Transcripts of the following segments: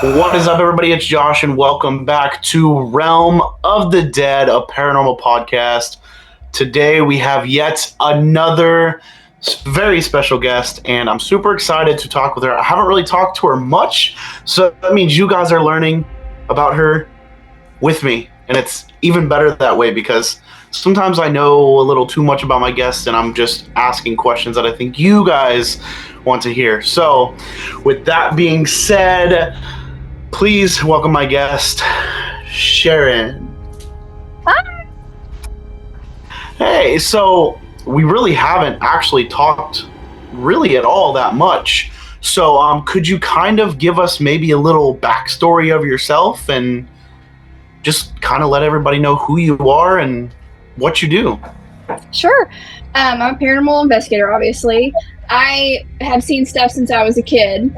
What is up, everybody? It's Josh, and welcome back to Realm of the Dead, a paranormal podcast. Today, we have yet another very special guest, and I'm super excited to talk with her. I haven't really talked to her much, so that means you guys are learning about her with me, and it's even better that way because sometimes I know a little too much about my guests, and I'm just asking questions that I think you guys want to hear. So, with that being said, please welcome my guest, Sharon. Hi. Hey, so we really haven't actually talked really at all that much. So could you kind of give us maybe a little backstory of yourself and just kind of let everybody know who you are and what you do? Sure. I'm a paranormal investigator, obviously. I have seen stuff since I was a kid.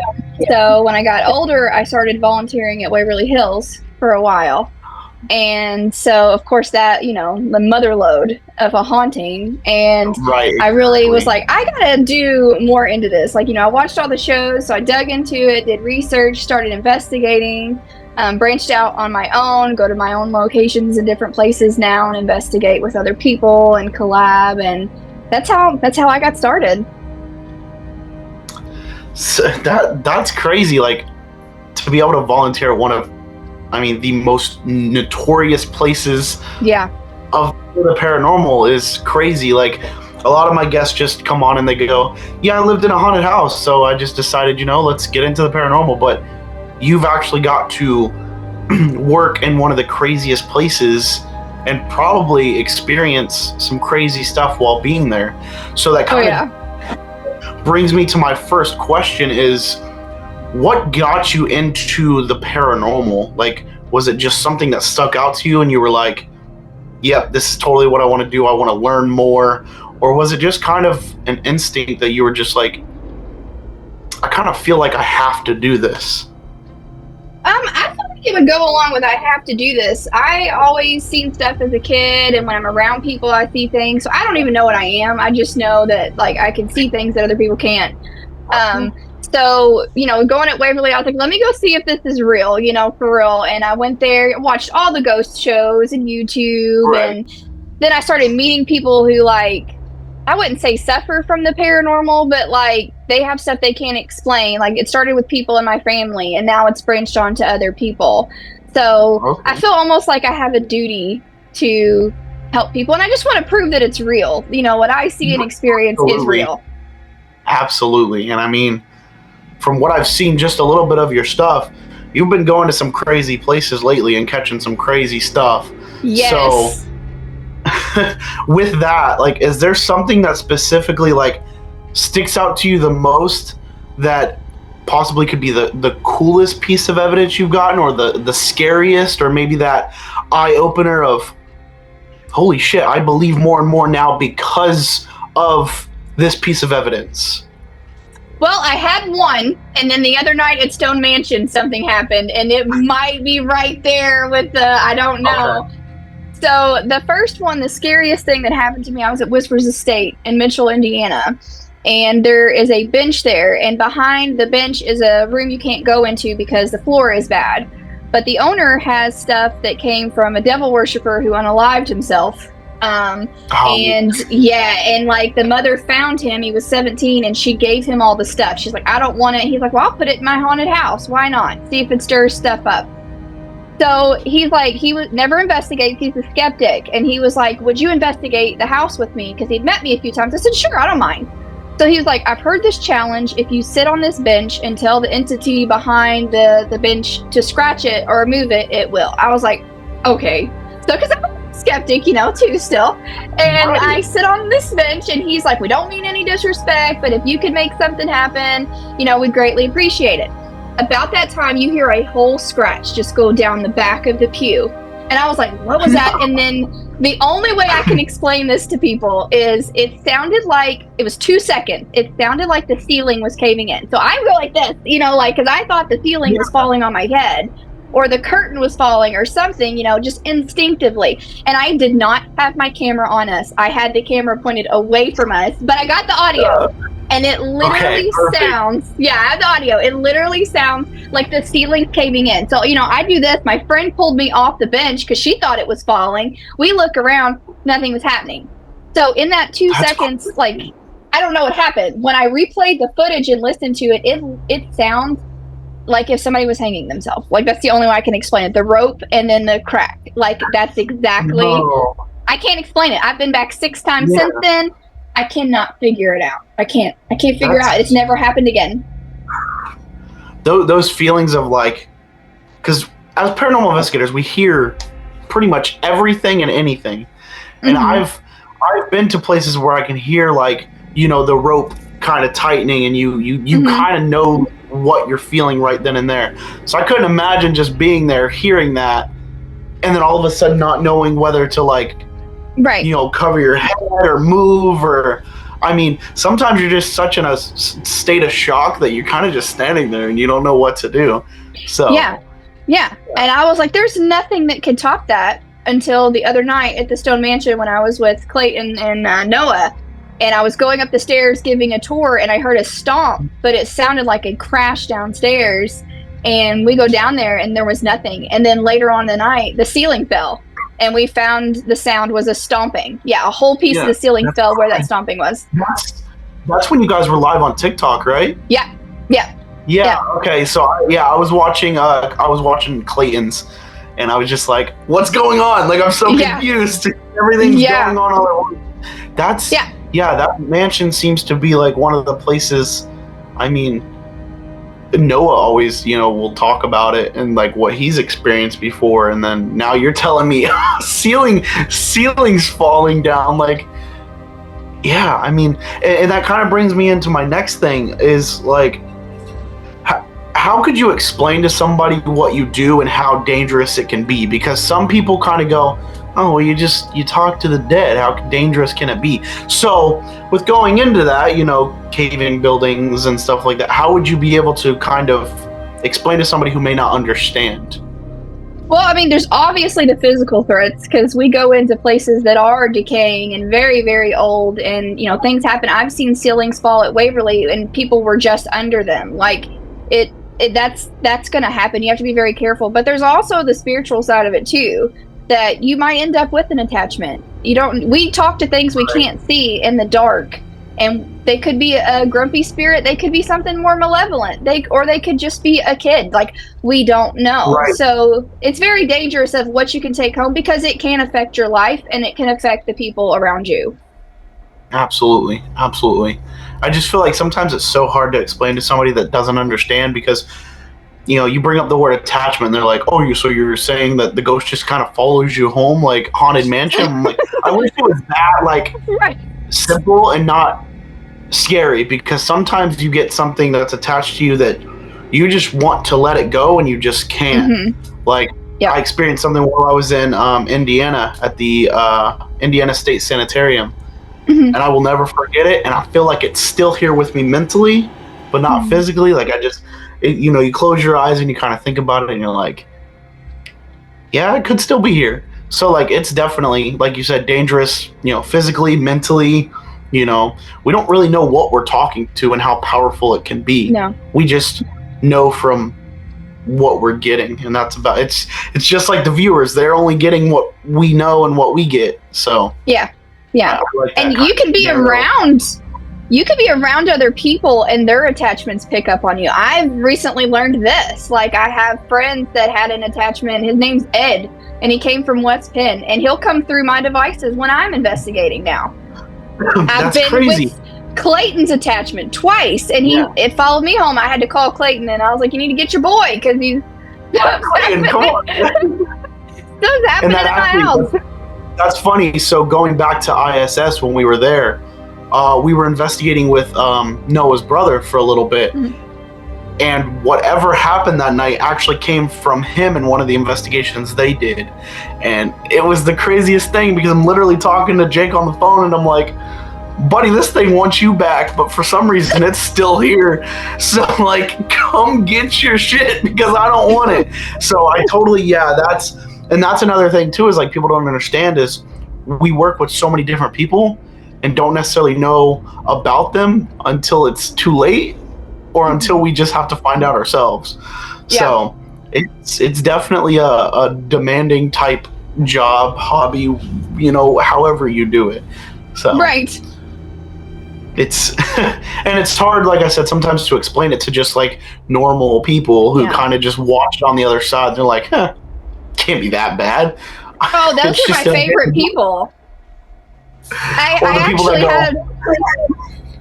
So when I got older, I started volunteering at Waverly Hills for a while. And so, of course, that, the mother lode of a haunting. And Right, I really was like, I got to do more into this. Like, I watched all the shows, so I dug into it, did research, started investigating, branched out on my own, go to my own locations in different places now and investigate with other people and collab. And that's how I got started. So that's crazy. Like, to be able to volunteer at one of, the most notorious places of the paranormal is crazy. Like, a lot of my guests just come on and they go, yeah, I lived in a haunted house, so I just decided, let's get into the paranormal. But you've actually got to work in one of the craziest places and probably experience some crazy stuff while being there. So that kind of brings me to my first question is, what got you into the paranormal? Like, was it just something that stuck out to you and you were like, yep, this is totally what I want to do, I want to learn more? Or was it just kind of an instinct that you were just like, I kind of feel like I have to do this? I feel like it would go along with I have to do this. I always seen stuff as a kid, and when I'm around people, I see things. So I don't even know what I am. I just know that, like, I can see things that other people can't. So, going at Waverly, I was like, let me go see if this is real, for real. And I went there, watched all the ghost shows and YouTube. Right. And then I started meeting people who, like, I wouldn't say suffer from the paranormal, but, like, they have stuff they can't explain. Like, it started with people in my family, and now it's branched on to other people. So I feel almost like I have a duty to help people. And I just want to prove that it's real. What I see and experience is real. Absolutely. And from what I've seen, just a little bit of your stuff, you've been going to some crazy places lately and catching some crazy stuff. Yes. So with that, like, is there something that specifically, like, sticks out to you the most that possibly could be the coolest piece of evidence you've gotten, or the scariest, or maybe that eye-opener of, holy shit, I believe more and more now because of this piece of evidence? Well, I had one, and then the other night at Stone Mansion, something happened, and it might be right there with I don't know. Okay. So the first one, the scariest thing that happened to me, I was at Whispers Estate in Mitchell, Indiana, and there is a bench there, and behind the bench is a room you can't go into because the floor is bad. But the owner has stuff that came from a devil worshiper who unalived himself. And like, the mother found him, he was 17, and she gave him all the stuff. She's like, I don't want it. He's like, well, I'll put it in my haunted house. Why not? See if it stirs stuff up. So he's like, he was never investigates. He's a skeptic. And he was like, would you investigate the house with me? Because he'd met me a few times. I said, sure, I don't mind. So he was like, I've heard this challenge. If you sit on this bench and tell the entity behind the bench to scratch it or move it, it will. I was like, okay. So, because I'm a skeptic, too, still. And I sit on this bench, and he's like, we don't mean any disrespect, but if you could make something happen, we'd greatly appreciate it. About that time, you hear a whole scratch just go down the back of the pew. And I was like, what was that? And then the only way I can explain this to people is it sounded like, it was 2 seconds. It sounded like the ceiling was caving in. So I go like this, because I thought the ceiling was falling on my head, or the curtain was falling or something, just instinctively. And I did not have my camera on us. I had the camera pointed away from us, but I got the audio. And it literally sounds, I have the audio. It literally sounds like the ceiling's caving in. So, I do this. My friend pulled me off the bench because she thought it was falling. We look around, nothing was happening. So in that 2 seconds, I don't know what happened. When I replayed the footage and listened to it, it sounds like if somebody was hanging themselves. That's the only way I can explain it. The rope and then the crack. That's exactly... No. I can't explain it. I've been back 6 times since then. I cannot figure it out. I can't figure it out. It's never happened again. Those feelings of because as paranormal investigators, we hear pretty much everything and anything. And I've been to places where I can hear the rope kind of tightening, and you kind of know what you're feeling right then and there. So I couldn't imagine just being there, hearing that, and then all of a sudden not knowing whether to cover your head or move, or sometimes you're just such in a state of shock that you're kind of just standing there and you don't know what to do. So yeah. And I was like, there's nothing that can top that until the other night at the Stone Mansion when I was with Clayton and Noah, and I was going up the stairs giving a tour, and I heard a stomp, but it sounded like a crash downstairs, and we go down there and there was nothing. And then later on in the night, the ceiling fell. And we found the sound was a stomping. Yeah, a whole piece of the ceiling fell where that stomping was. That's when you guys were live on TikTok, right? Yeah. Okay, so I was watching Clayton's, and I was just like, "What's going on?" I'm so confused. Everything's going on all at once. That mansion seems to be one of the places. Noah always, will talk about it and what he's experienced before, and then now you're telling me ceilings falling down. And that kind of brings me into my next thing is how could you explain to somebody what you do and how dangerous it can be? Because some people kind of go, oh, well, you talk to the dead. How dangerous can it be? So with going into that, caving buildings and stuff like that, how would you be able to kind of explain to somebody who may not understand? Well, there's obviously the physical threats, because we go into places that are decaying and very, very old, and, things happen. I've seen ceilings fall at Waverly and people were just under them. That's going to happen. You have to be very careful. But there's also the spiritual side of it too, that you might end up with an attachment. We talk to things we can't see in the dark, and they could be a grumpy spirit. They could be something more malevolent. They could just be a kid. We don't know. Right. So it's very dangerous of what you can take home, because it can affect your life and it can affect the people around you. Absolutely. I just feel like sometimes it's so hard to explain to somebody that doesn't understand, because you bring up the word attachment and they're like, oh, so you're saying that the ghost just kind of follows you home like Haunted Mansion? I'm I wish it was that simple and not scary, because sometimes you get something that's attached to you that you just want to let it go and you just can't. I experienced something while I was in Indiana at the Indiana State Sanitarium. And I will never forget it, and I feel like it's still here with me mentally, but not physically. You close your eyes and you kind of think about it, and you're like, yeah, it could still be here. So it's definitely, like you said, dangerous, physically, mentally. We don't really know what we're talking to and how powerful it can be. No. We just know from what we're getting, and that's about it's just like the viewers. They're only getting what we know and what we get. So yeah. And you can be around other people and their attachments pick up on you. I've recently learned this. I have friends that had an attachment. His name's Ed, and he came from West Penn, and he'll come through my devices when I'm investigating now. I've been crazy. With Clayton's attachment twice, and it followed me home. I had to call Clayton, and I was like, you need to get your boy, because he's Clayton, come on. Stuff's happening in my house. That's funny. So going back to ISS, when we were there, we were investigating with Noah's brother for a little bit. And whatever happened that night actually came from him in one of the investigations they did. And it was the craziest thing, because I'm literally talking to Jake on the phone, and I'm like, buddy, this thing wants you back, but for some reason it's still here. So come get your shit, because I don't want it. So I totally, that's another thing too, is people don't understand is we work with so many different people, and don't necessarily know about them until it's too late, or until we just have to find out ourselves. Yeah. So it's definitely a demanding type job, hobby, however you do it. So right. It's and it's hard, like I said, sometimes to explain it to just like normal people who kind of just watch it on the other side. They're like, can't be that bad. Oh, those are my favorite people. I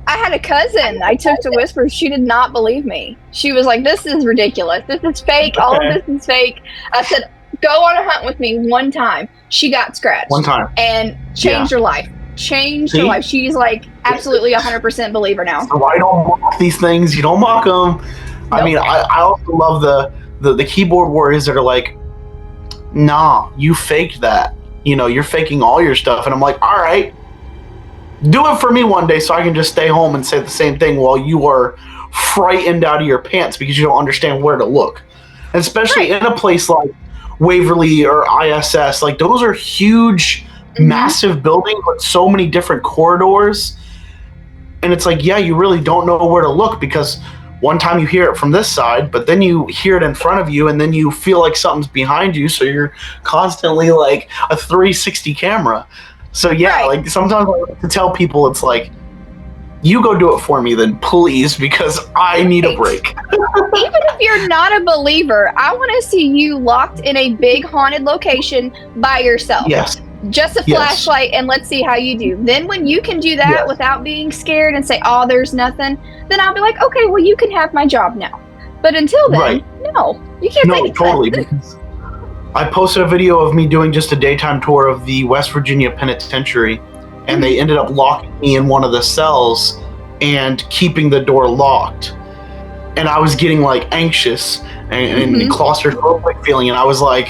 had a cousin I took to Whisper. She did not believe me. She was like, this is ridiculous. This is fake. All of this is fake. I said, go on a hunt with me one time. She got scratched. One time. And changed her life. Changed her life. She's like absolutely 100% believer now. So I don't mock these things. You don't mock them. Nope. I mean, I also love the keyboard warriors that are like, nah, you faked that. You're faking all your stuff. And I'm like, all right, do it for me one day so I can just stay home and say the same thing while you are frightened out of your pants because you don't understand where to look. And especially in a place like Waverly or ISS, like those are huge, massive buildings with so many different corridors. And it's like, yeah, you really don't know where to look because one time you hear it from this side, but then you hear it in front of you and then you feel like something's behind you. So you're constantly like a 360 camera. So yeah, like sometimes I like to tell people, it's like, you go do it for me then, please, because I need a break. Even if you're not a believer, I want to see you locked in a big haunted location by yourself. Yes. Just a flashlight, and let's see how you do. Then when you can do that without being scared and say, oh, there's nothing, then I'll be like, okay, well, you can have my job now. But until then, no, you can't make it. Totally. Because I posted a video of me doing just a daytime tour of the West Virginia Penitentiary, and they ended up locking me in one of the cells and keeping the door locked. And I was getting like anxious and claustrophobic feeling, and I was like,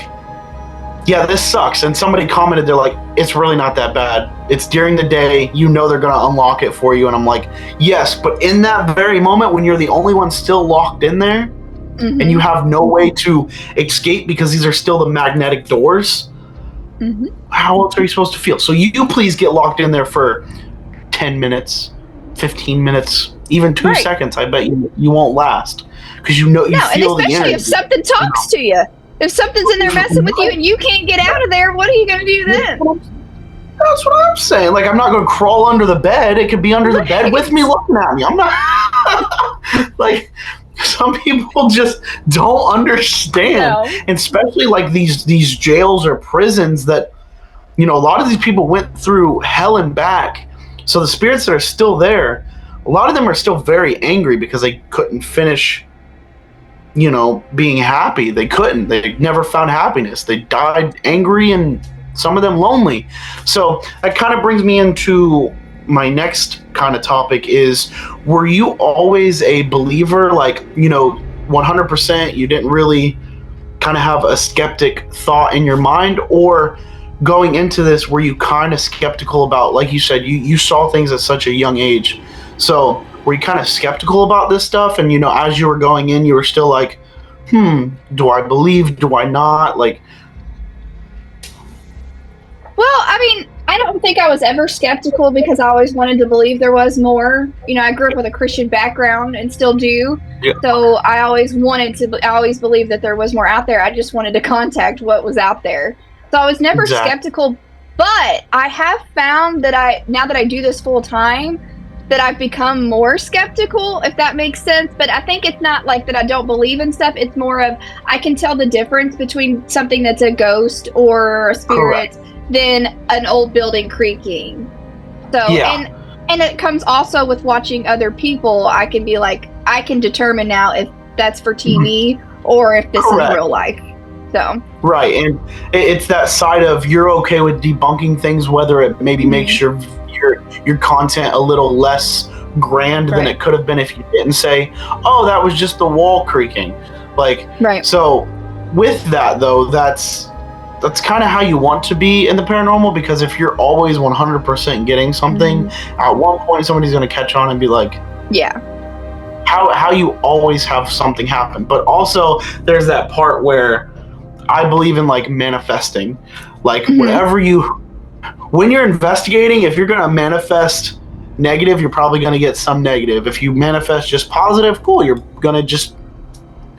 yeah, this sucks. And somebody commented, they're like, it's really not that bad. It's during the day, they're going to unlock it for you. And I'm like, yes, but in that very moment when you're the only one still locked in there and you have no way to escape because these are still the magnetic doors, how else are you supposed to feel? So you please get locked in there for 10 minutes, 15 minutes, even 2 seconds. I bet you won't last because you feel the energy. And especially if something talks to you. If something's in there messing with you and you can't get out of there, what are you going to do then? That's what I'm saying. Like, I'm not going to crawl under the bed. It could be under the bed with me looking at me. I'm not... like, some people just don't understand. No. And especially, like, these jails or prisons that, a lot of these people went through hell and back. So the spirits that are still there, a lot of them are still very angry because they couldn't finish... being happy. They couldn't. They never found happiness. They died angry and some of them lonely. So that kind of brings me into my next kind of topic is, were you always a believer? Like, 100%, you didn't really kind of have a skeptic thought in your mind? Or going into this, were you kind of skeptical about, like you said, you saw things at such a young age. So were you kind of skeptical about this stuff? And, as you were going in, you were still like, do I believe? Do I not? Like, well, I mean, I don't think I was ever skeptical because I always wanted to believe there was more. I grew up with a Christian background and still do. Yeah. So I always believed that there was more out there. I just wanted to contact what was out there. So I was never skeptical, but I have found that now that I do this full time, that I've become more skeptical, if that makes sense. But I think it's not like that I don't believe in stuff. It's more of, I can tell the difference between something that's a ghost or a spirit than an old building creaking. So, and it comes also with watching other people. I can be like, I can determine now if that's for TV or if this is real life. So. Right, and it's that side of, you're okay with debunking things, whether it maybe makes your content a little less grand than it could have been if you didn't say, oh, that was just the wall creaking. Like, so with that though, that's kind of how you want to be in the paranormal, because if you're always 100% getting something, at one point somebody's going to catch on and be like, how you always have something happen. But also there's that part where I believe in like manifesting, like whatever when you're investigating, if you're going to manifest negative, you're probably going to get some negative. If you manifest just positive, cool, you're going to just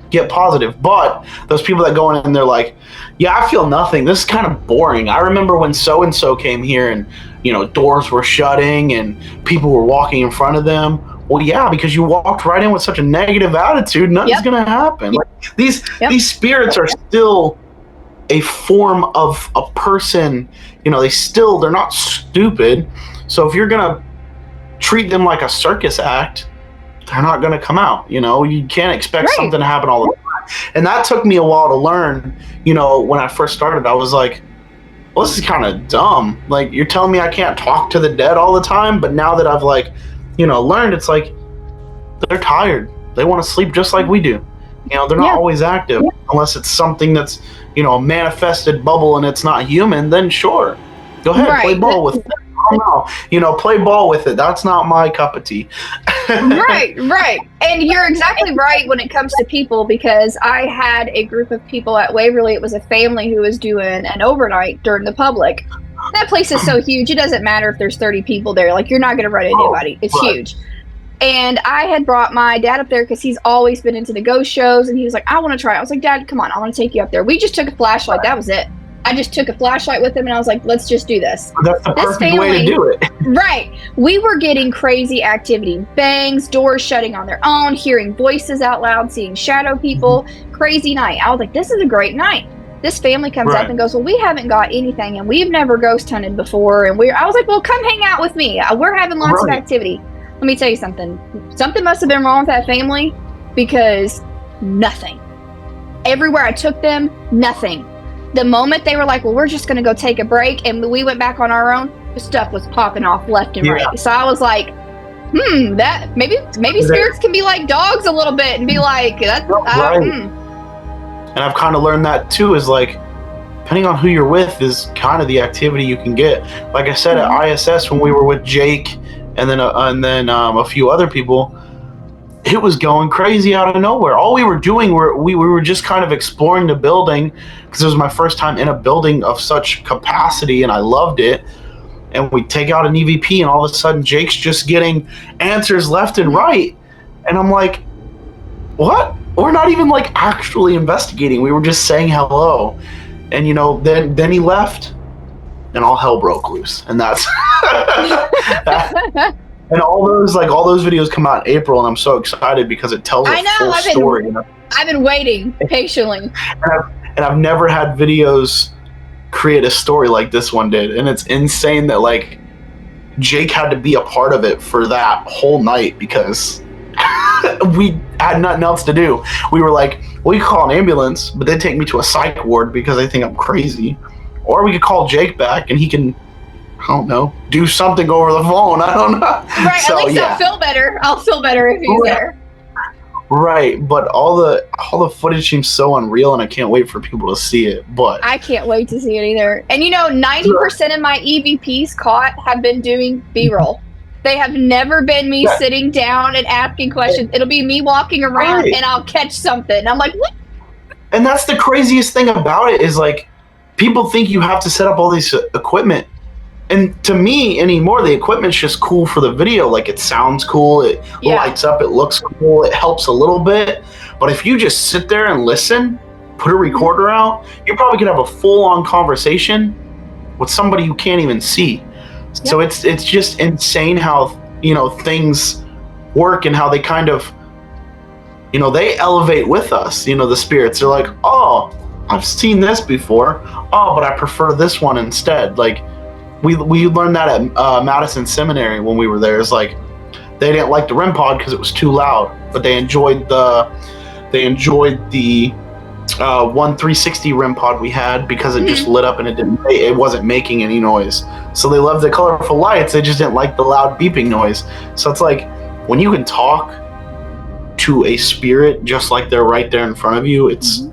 get positive. But those people that go in and they're like, yeah, I feel nothing. This is kind of boring. I remember when so-and-so came here and, you know, doors were shutting and people were walking in front of them. Well, yeah, because you walked right in with such a negative attitude, nothing's going to happen. Like, these spirits are still a form of a person. You know, they're not stupid. So if you're going to treat them like a circus act, they're not going to come out. You know, you can't expect something to happen all the time. And that took me a while to learn. You know, when I first started, I was like, well, this is kind of dumb. Like, you're telling me I can't talk to the dead all the time, but now that I've, like, you know, learned, it's like, they're tired. They want to sleep just like we do. You know, they're not always active unless it's something that's, you know, a manifested bubble and it's not human, then sure. Go ahead, play ball with it. No, you know, play ball with it. That's not my cup of tea. Right. And you're exactly right when it comes to people, because I had a group of people at Waverly. It was a family who was doing an overnight during the public. That place is so huge. It doesn't matter if there's 30 people there. Like, you're not going to run into anybody. It's huge. And I had brought my dad up there because he's always been into the ghost shows. And he was like, I want to try it. I was like, Dad, come on. I want to take you up there. We just took a flashlight. That was it. I just took a flashlight with him and I was like, let's just do this. That's the perfect way to do it. Right. We were getting crazy activity. Bangs, doors shutting on their own, hearing voices out loud, seeing shadow people. Crazy night. I was like, this is a great night. This family comes up and goes, well, we haven't got anything and we've never ghost hunted before. And I was like, well, come hang out with me. We're having lots of activity. Let me tell you something. Something must have been wrong with that family, because nothing. Everywhere I took them, nothing. The moment they were like, well, we're just going to go take a break, and we went back on our own, the stuff was popping off left and right. So I was like, that maybe spirits can be like dogs a little bit and be like, that's And I've kind of learned that too, is like, depending on who you're with is kind of the activity you can get. Like I said, at ISS, when we were with Jake and then a few other people, it was going crazy out of nowhere. All we were doing, we were just kind of exploring the building, because it was my first time in a building of such capacity, and I loved it. And we take out an EVP, and all of a sudden, Jake's just getting answers left and right. And I'm like, what? We're not even, like, actually investigating. We were just saying hello. And, you know, then he left, and all hell broke loose. And that's... And all those videos come out in April, and I'm so excited because it tells a full story. I've been waiting patiently. And I've never had videos create a story like this one did. And it's insane that, like, Jake had to be a part of it for that whole night, because we had nothing else to do. We were like, we could call an ambulance, but they'd take me to a psych ward because they think I'm crazy. Or we could call Jake back and he can, I don't know, do something over the phone. I don't know. Right, so, at least I'll feel better. I'll feel better if he's there. Right, but all the footage seems so unreal, and I can't wait for people to see it. But I can't wait to see it either. And you know, 90% of my EVPs caught have been doing B-roll. They have never been me sitting down and asking questions. It'll be me walking around and I'll catch something. I'm like, what? And that's the craziest thing about it, is like, people think you have to set up all this equipment. And to me anymore, the equipment's just cool for the video. Like, it sounds cool, it lights up, it looks cool, it helps a little bit. But if you just sit there and listen, put a recorder out, you're probably gonna have a full-on conversation with somebody you can't even see. Yep. So it's just insane how, you know, things work, and how they kind of, you know, they elevate with us. You know, the spirits are like, oh, I've seen this before. Oh, but I prefer this one instead. Like, we learned that at Madison Seminary when we were there. It's like, they didn't like the REM pod because it was too loud, but they enjoyed the 360 REM pod we had because it just lit up and it wasn't making any noise. So they loved the colorful lights. They just didn't like the loud beeping noise. So it's like, when you can talk to a spirit just like they're right there in front of you, it's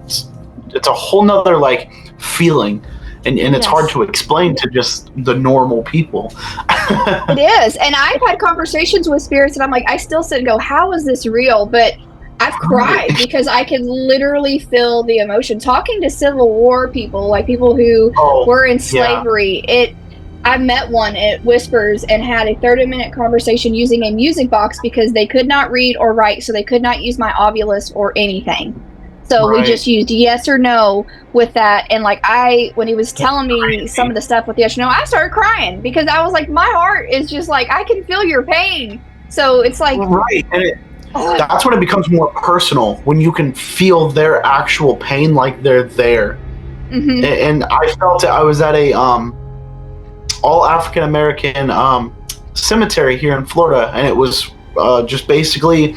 a whole nother like feeling. And it's hard to explain to just the normal people. It is. And I've had conversations with spirits, and I'm like, I still sit and go, how is this real? But I've cried because I can literally feel the emotion. Talking to Civil War people, like people who were in slavery, I met one at Whispers and had a 30-minute conversation using a music box because they could not read or write, so they could not use my Ovilus or anything. So we just used yes or no with that. And like when he was telling me some of the stuff with yes or no, I started crying because I was like, my heart is just like, I can feel your pain. So it's like, right. And that's when it becomes more personal, when you can feel their actual pain, like they're there. Mm-hmm. And I felt it. I was at a all African American cemetery here in Florida, and it was just basically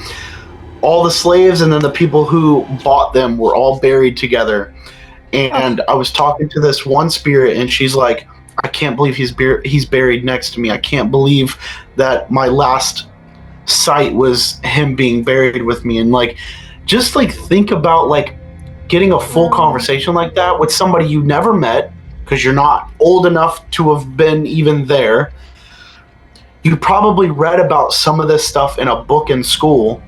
all the slaves and then the people who bought them were all buried together. And I was talking to this one spirit, and she's like, I can't believe he's buried next to me. I can't believe that my last sight was him being buried with me. And like, just like think about like getting a full conversation like that with somebody you never met, because you're not old enough to have been even there. You probably read about some of this stuff in a book in school,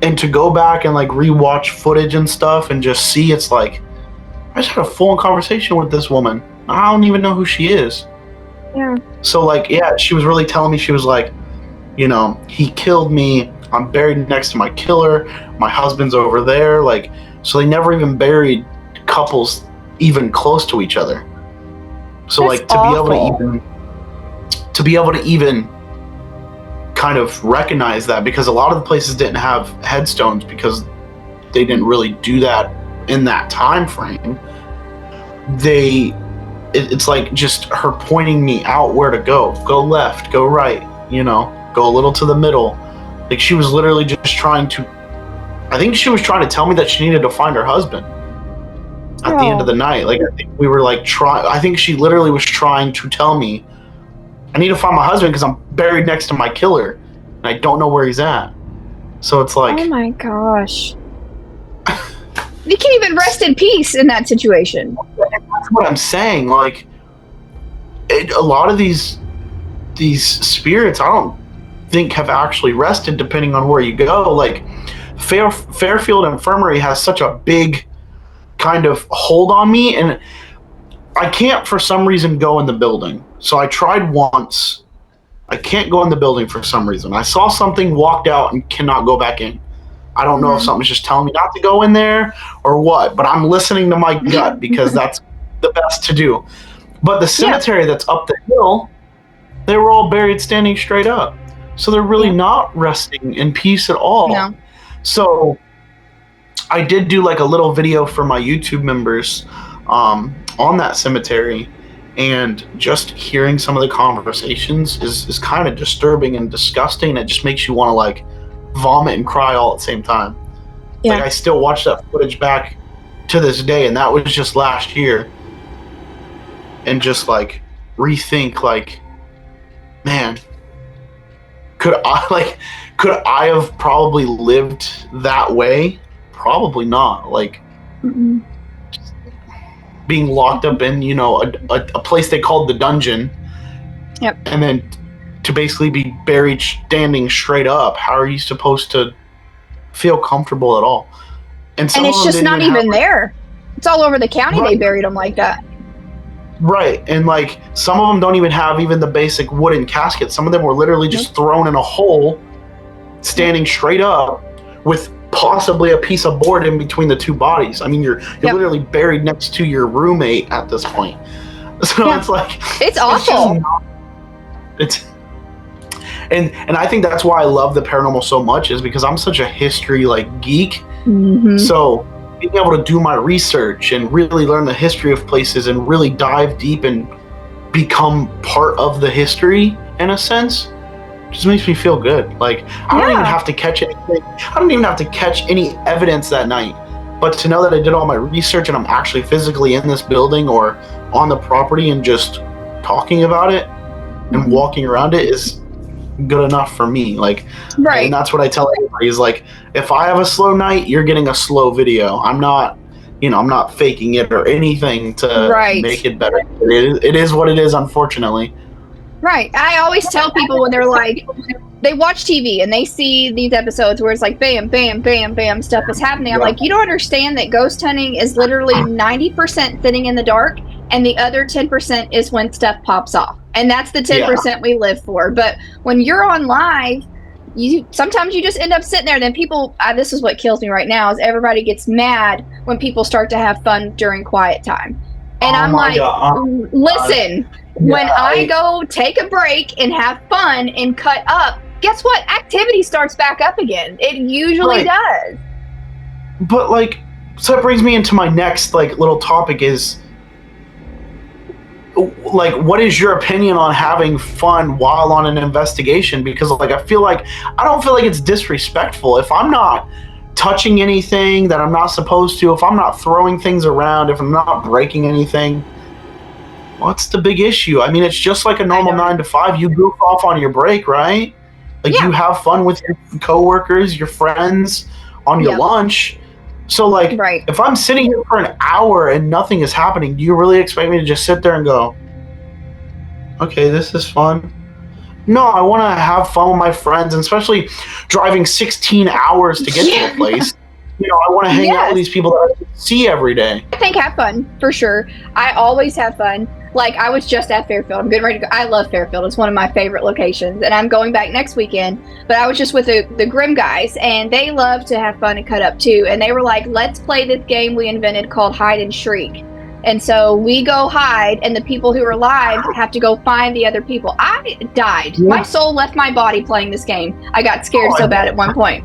and to go back and like rewatch footage and stuff and just see, it's like, I just had a full conversation with this woman. I don't even know who she is. Yeah. So like, yeah, she was really telling me, she was like, you know, he killed me. I'm buried next to my killer. My husband's over there. Like, so they never even buried couples even close to each other. So that's like to be able to even kind of recognize that, because a lot of the places didn't have headstones because they didn't really do that in that time frame. It's like just her pointing me out where to go left, go right, you know, go a little to the middle. Like she was literally just trying to, I think she was trying to tell me that she needed to find her husband at the end of the night. Like I think we were like I think she literally was trying to tell me, I need to find my husband because I'm buried next to my killer and I don't know where he's at. So it's like, oh my gosh. You can't even rest in peace in that situation. That's what I'm saying. Like, a lot of these spirits, I don't think have actually rested, depending on where you go. Like, Fairfield Infirmary has such a big kind of hold on me, and I can't for some reason go in the building. So I tried once. I can't go in the building for some reason. I saw something, walked out, and cannot go back in. I don't know if something's just telling me not to go in there or what, but I'm listening to my gut because that's the best to do. But the cemetery that's up the hill, they were all buried standing straight up. So they're really not resting in peace at all. No. So I did do like a little video for my YouTube members on that cemetery, and just hearing some of the conversations is kind of disturbing and disgusting. It just makes you want to like vomit and cry all at the same time. Yeah. Like I still watch that footage back to this day, and that was just last year, and just like rethink, like, man, could I have probably lived that way? Probably not. Like being locked up in, you know, a place they called the dungeon. Yep. And then to basically be buried standing straight up. How are you supposed to feel comfortable at all? And it's just not even there. It's all over the county. Right. They buried them like that. Right. And like some of them don't even have even the basic wooden casket. Some of them were literally just thrown in a hole, standing straight up with possibly a piece of board in between the two bodies. I mean, you're literally buried next to your roommate at this point. So it's like, it's awful. And I think that's why I love the paranormal so much, is because I'm such a history like geek. Mm-hmm. So being able to do my research and really learn the history of places and really dive deep and become part of the history in a sense just makes me feel good. Like I don't even have to catch anything. I don't even have to catch any evidence that night. But to know that I did all my research and I'm actually physically in this building or on the property and just talking about it and walking around it is good enough for me. Like, right. And that's what I tell everybody is like, if I have a slow night, you're getting a slow video. I'm not faking it or anything to make it better. It is what it is, unfortunately. Right. I always tell people when they're like, they watch TV and they see these episodes where it's like bam, bam, bam, bam, stuff is happening. I'm like, you don't understand that ghost hunting is literally 90% sitting in the dark and the other 10% is when stuff pops off. And that's the 10% we live for. But when you're on live, sometimes you just end up sitting there. Then people, this is what kills me right now, is everybody gets mad when people start to have fun during quiet time. And I'm like, listen, when I go take a break and have fun and cut up, guess what? Activity starts back up again. It usually does. But like, so that brings me into my next like little topic is, like, what is your opinion on having fun while on an investigation? Because like, I don't feel like it's disrespectful if I'm not touching anything that I'm not supposed to, if I'm not throwing things around, if I'm not breaking anything. What's the big issue? I mean, it's just like a normal 9 to 5. You goof off on your break, right? Like you have fun with your coworkers, your friends on your lunch. So like, if I'm sitting here for an hour and nothing is happening, do you really expect me to just sit there and go, okay, this is fun? No, I want to have fun with my friends, and especially driving 16 hours to get to a place. You know, I want to hang out with these people that I see every day. I think have fun, for sure. I always have fun. Like, I was just at Fairfield. I'm getting ready to go. I love Fairfield. It's one of my favorite locations, and I'm going back next weekend. But I was just with the Grimm guys, and they love to have fun and cut up, too. And they were like, let's play this game we invented called Hide and Shriek. And so we go hide, and the people who are live have to go find the other people. I died. Yeah. My soul left my body playing this game. I got scared so bad at one point.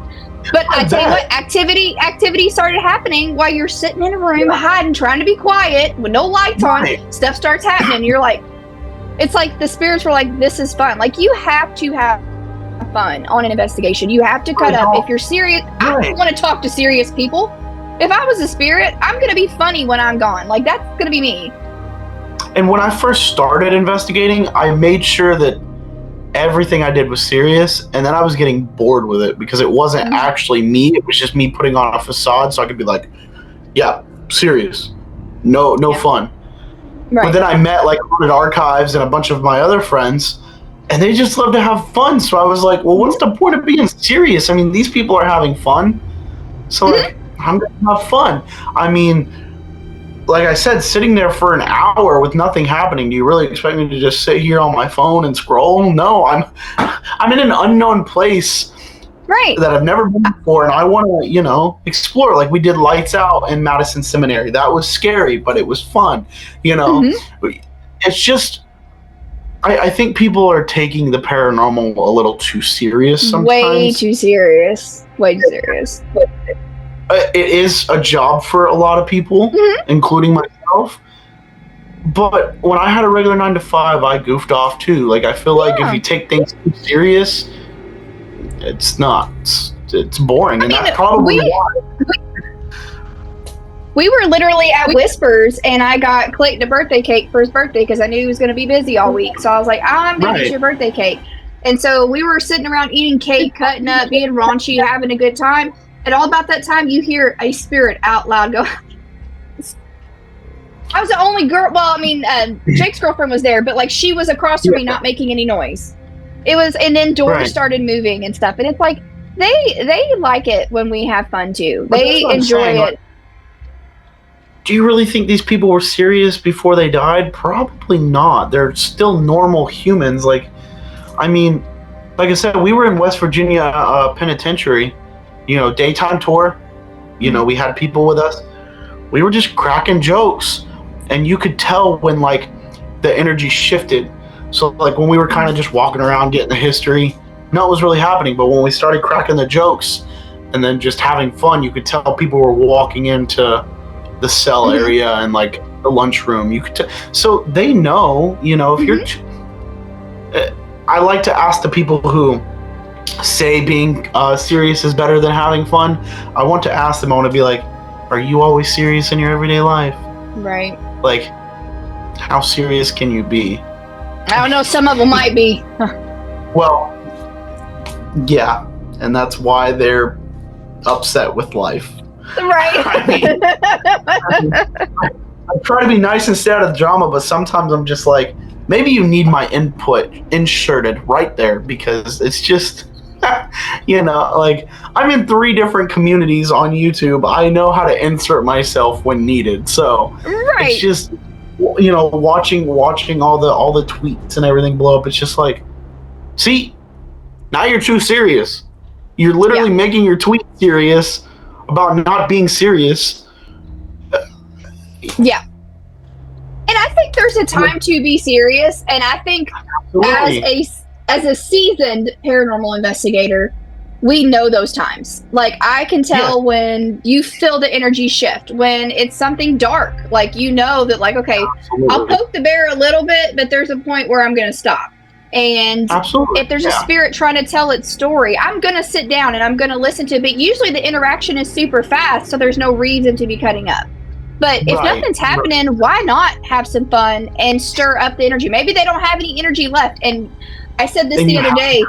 But I tell you what, activity started happening while you're sitting in a room hiding, trying to be quiet with no lights on. Stuff starts happening. You're like, it's like the spirits were like, this is fun. Like, you have to have fun on an investigation. You have to cut up. If you're serious, I don't want to talk to serious people. If I was a spirit, I'm going to be funny when I'm gone. Like, that's going to be me. And when I first started investigating, I made sure that everything I did was serious, and then I was getting bored with it because it wasn't actually me. It was just me putting on a facade so I could be like, yeah, serious. No fun. Right. But then I met like Haunted Archives and a bunch of my other friends, and they just love to have fun. So I was like, well, what's the point of being serious? I mean, these people are having fun. So like, I'm going to have fun. I mean, like I said, sitting there for an hour with nothing happening, do you really expect me to just sit here on my phone and scroll? No, I'm in an unknown place that I've never been before, and I want to, explore. Like we did Lights Out in Madison Seminary. That was scary, but it was fun, It's just, I think people are taking the paranormal a little too serious sometimes. Way too serious. It is a job for a lot of people, including myself. But when I had a regular 9 to 5, I goofed off too. Like, I feel like if you take things too serious, it's not. It's boring. That's probably why. We were literally at Whispers, and I got Clayton a birthday cake for his birthday because I knew he was going to be busy all week. So I was like, I'm going to get your birthday cake. And so we were sitting around eating cake, cutting up, being raunchy, having a good time. And all about that time, you hear a spirit out loud go. I was the only girl. Well, I mean, Jake's girlfriend was there, but like she was across from me, not making any noise. It was, and then doors started moving and stuff. And it's like they like it when we have fun too. They enjoy it. Do you really think these people were serious before they died? Probably not. They're still normal humans. Like, I mean, like I said, we were in West Virginia Penitentiary. Daytime tour, we had people with us. We were just cracking jokes, and you could tell when like the energy shifted. So like when we were kind of just walking around getting the history, nothing was really happening. But when we started cracking the jokes and then just having fun, you could tell people were walking into the cell area and like the lunchroom. You could so they know, if you're. I like to ask the people who say being serious is better than having fun. I want to ask them, I want to be like, are you always serious in your everyday life? Right. Like, how serious can you be? I don't know, some of them might be. Well, yeah, and that's why they're upset with life. Right. I try to be nice and stay out of the drama, but sometimes I'm just like, maybe you need my input inserted right there, because it's just, like, I'm in 3 different communities on YouTube. I know how to insert myself when needed. So it's watching all the tweets and everything blow up. It's just like, see, now you're too serious. You're literally making your tweet serious about not being serious. Yeah. And I think there's a time to be serious, and I think as a seasoned paranormal investigator, we know those times. Like, I can tell when you feel the energy shift, when it's something dark. Like, you know that, like, okay, I'll poke the bear a little bit, but there's a point where I'm going to stop. And if there's a spirit trying to tell its story, I'm going to sit down and I'm going to listen to it. But usually the interaction is super fast, so there's no reason to be cutting up. But if nothing's happening, why not have some fun and stir up the energy? Maybe they don't have any energy left. And I said this the other day.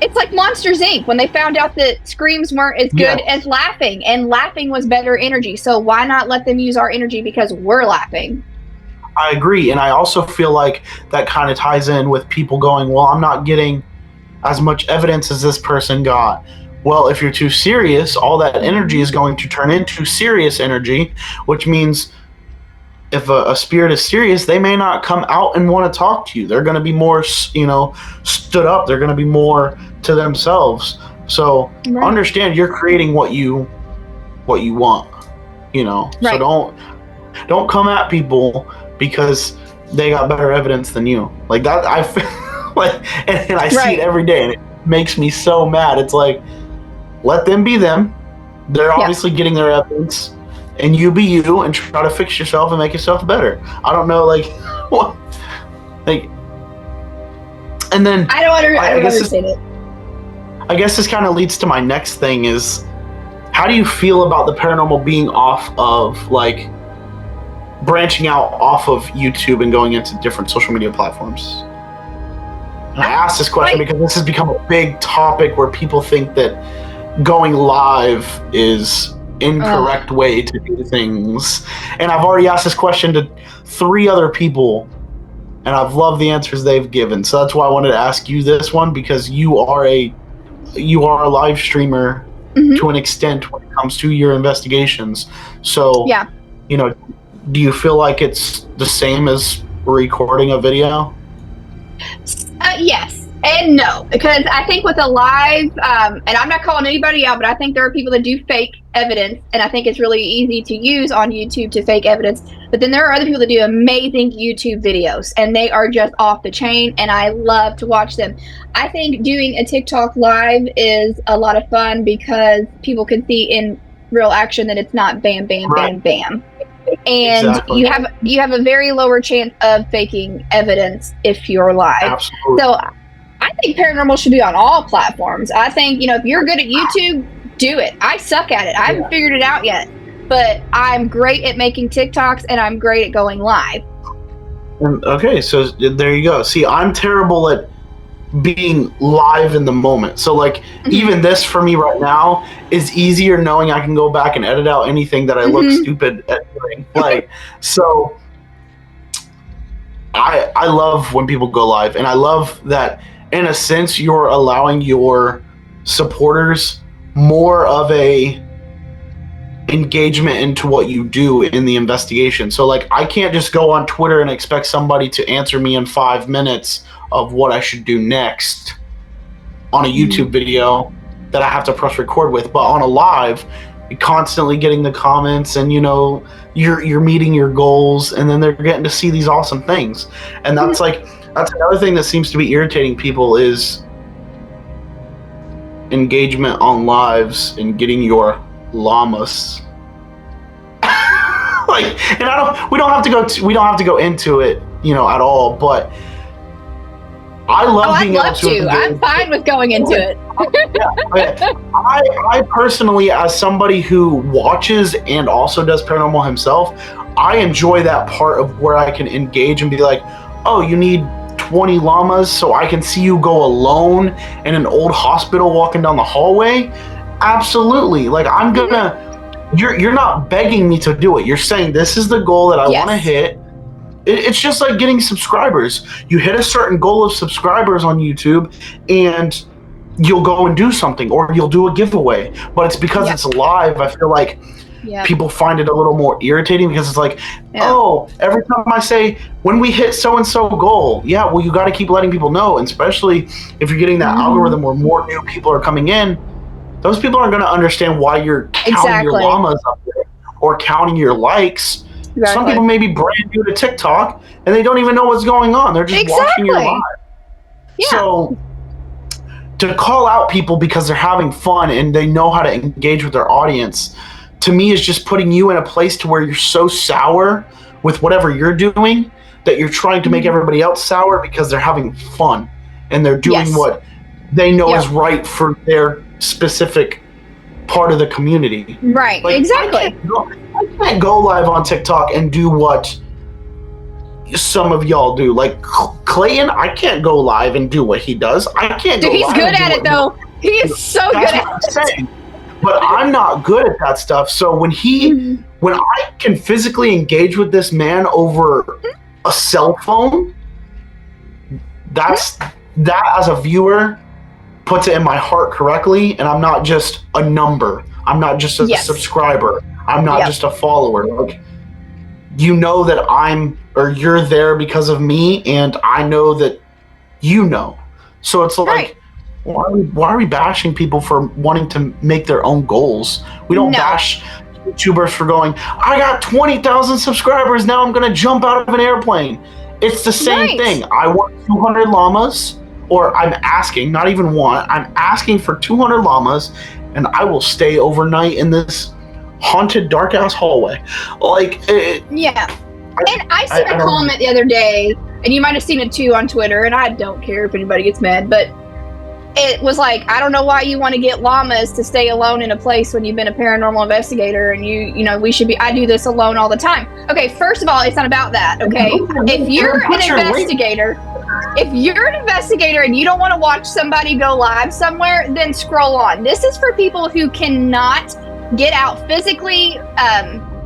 It's like Monsters, Inc. when they found out that screams weren't as good as laughing, and laughing was better energy. So why not let them use our energy because we're laughing? I agree. And I also feel like that kind of ties in with people going, well, I'm not getting as much evidence as this person got. Well, if you're too serious, all that energy is going to turn into serious energy, which means if a spirit is serious, they may not come out and want to talk to you. They're going to be more, stood up. They're going to be more to themselves. So understand you're creating what you want, So don't come at people because they got better evidence than you. Like that, I feel like, and I see it every day, and it makes me so mad. It's like, let them be them. They're obviously getting their evidence, and you be you, and try to fix yourself and make yourself better. I don't know, like, what, like, and then I don't understand it. I guess this kind of leads to my next thing is, how do you feel about the paranormal being off of, like, branching out off of YouTube and going into different social media platforms? And I ask this question because this has become a big topic where people think that going live is incorrect way to do things. And I've already asked this question to 3 other people, and I've loved the answers they've given. So that's why I wanted to ask you this one, because you are a live streamer to an extent when it comes to your investigations. So, do you feel like it's the same as recording a video? Yes and no, because I think with a live, and I'm not calling anybody out, but I think there are people that do fake evidence, and I think it's really easy to use on YouTube to fake evidence. But then there are other people that do amazing YouTube videos, and they are just off the chain, and I love to watch them. I think doing a TikTok live is a lot of fun because people can see in real action that it's not bam, bam, bam, bam. And you have a very lower chance of faking evidence if you're live. Absolutely. So I think paranormal should be on all platforms. I think, if you're good at YouTube, do it. I suck at it. I haven't figured it out yet, but I'm great at making TikToks and I'm great at going live. Okay, so there you go. See, I'm terrible at being live in the moment. So like even this for me right now is easier knowing I can go back and edit out anything that I look stupid at doing. Like, so I love when people go live, and I love that in a sense you're allowing your supporters more of a engagement into what you do in the investigation. So like I can't just go on Twitter and expect somebody to answer me in 5 minutes of what I should do next on a YouTube video that I have to press record with. But on a live, you're constantly getting the comments, and you're meeting your goals, and then they're getting to see these awesome things. And that's another thing that seems to be irritating people is engagement on lives and getting your llamas. And we don't have to go into it, at all, but I love being able to. I'm fine with going into it. I personally, as somebody who watches and also does paranormal himself, I enjoy that part of where I can engage and be like, oh, you need 20 llamas so I can see you go alone in an old hospital walking down the hallway? Absolutely. Like, I'm gonna, you're not begging me to do it. You're saying this is the goal that I want to hit. It's just like getting subscribers. You hit a certain goal of subscribers on YouTube and you'll go and do something, or you'll do a giveaway. But it's because it's live. I feel like people find it a little more irritating because it's like, oh, every time I say, when we hit so-and-so goal, well, you got to keep letting people know, and especially if you're getting that algorithm where more new people are coming in, those people aren't going to understand why you're counting your llamas up there or counting your likes. Exactly. Some people may be brand new to TikTok and they don't even know what's going on. They're just watching your live. Yeah. So to call out people because they're having fun and they know how to engage with their audience, to me, is just putting you in a place to where you're so sour with whatever you're doing that you're trying to make everybody else sour because they're having fun and they're doing what they know is right for their specific part of the community. Right, like, exactly. I can't go live on TikTok and do what some of y'all do. Like Clayton, I can't go live and do what he does. I can't go live. He's good at it though. He is so good at it. But I'm not good at that stuff. So when I can physically engage with this man over a cell phone, that as a viewer puts it in my heart correctly, and I'm not just a number. I'm not just a subscriber. I'm not just a follower. Like, you know that you're there because of me, and I know that you know. So it's like, why are we bashing people for wanting to make their own goals? We don't bash YouTubers for going, I got 20,000 subscribers, now I'm going to jump out of an airplane. It's the same thing. I want 200 llamas, or I'm asking, not even one, I'm asking for 200 llamas, and I will stay overnight in this haunted, dark-ass hallway. Like, and I seen a comment the other day, and you might have seen it too on Twitter, and I don't care if anybody gets mad, but it was like, I don't know why you want to get llamas to stay alone in a place when you've been a paranormal investigator, and you know, I do this alone all the time. Okay, first of all, it's not about that, okay? If you're an investigator and you don't want to watch somebody go live somewhere, then scroll on. This is for people who cannot get out physically,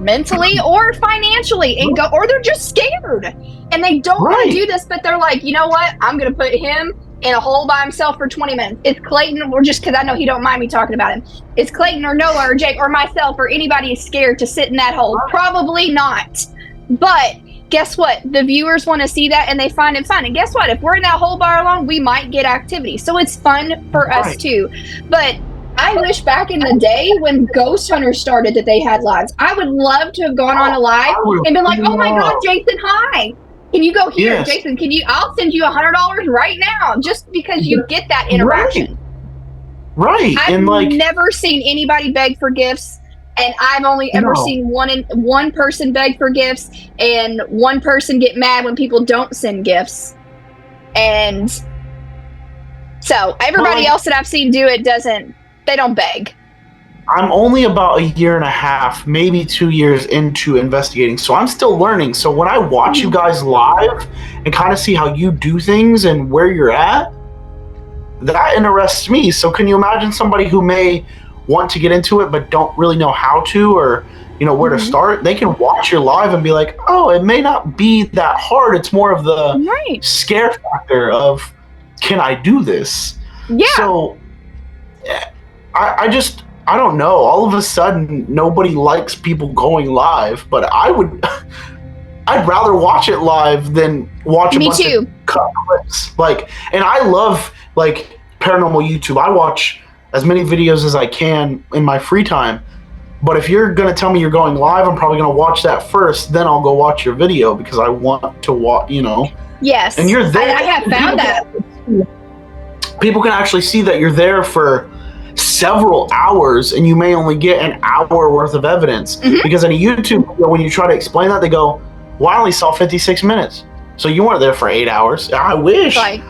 mentally, or financially and go, or they're just scared and they don't want to do this, but they're like, you know what? I'm going to put him in a hole by himself for 20 minutes. It's Clayton, or just because I know he don't mind me talking about him. It's Clayton or Noah or Jake or myself or anybody is scared to sit in that hole. Probably not. But guess what? The viewers want to see that and they find it fun. And guess what? If we're in that hole bar alone, we might get activity. So it's fun for us too. But I wish back in the day when Ghost Hunters started that they had lives. I would love to have gone on a live and been like, oh my God, Jason, hi. Can you go here? Yes. Jason, I'll send you $100 right now, just because you get that interaction. Right. I've never seen anybody beg for gifts, and I've only ever seen one person beg for gifts and one person get mad when people don't send gifts. And so everybody else that I've seen do it they don't beg. I'm only about a year and a half, maybe 2 years into investigating, so I'm still learning. So when I watch you guys live and kind of see how you do things and where you're at, that interests me. So can you imagine somebody who may want to get into it but don't really know how to, or where to start? They can watch your live and be like, oh, it may not be that hard. It's more of the scare factor of, can I do this? Yeah. So I don't know. All of a sudden, nobody likes people going live, but I'd rather watch it live than watch a bunch of cut clips. And I love paranormal YouTube. I watch as many videos as I can in my free time. But if you're gonna tell me you're going live, I'm probably gonna watch that first. Then I'll go watch your video because I want to watch. Yes. And you're there. I have found that. People can actually see that you're there for several hours, and you may only get an hour worth of evidence, because in a YouTube video, when you try to explain that, they go, well, I only saw 56 minutes, so you weren't there for 8 hours. I wish. Right.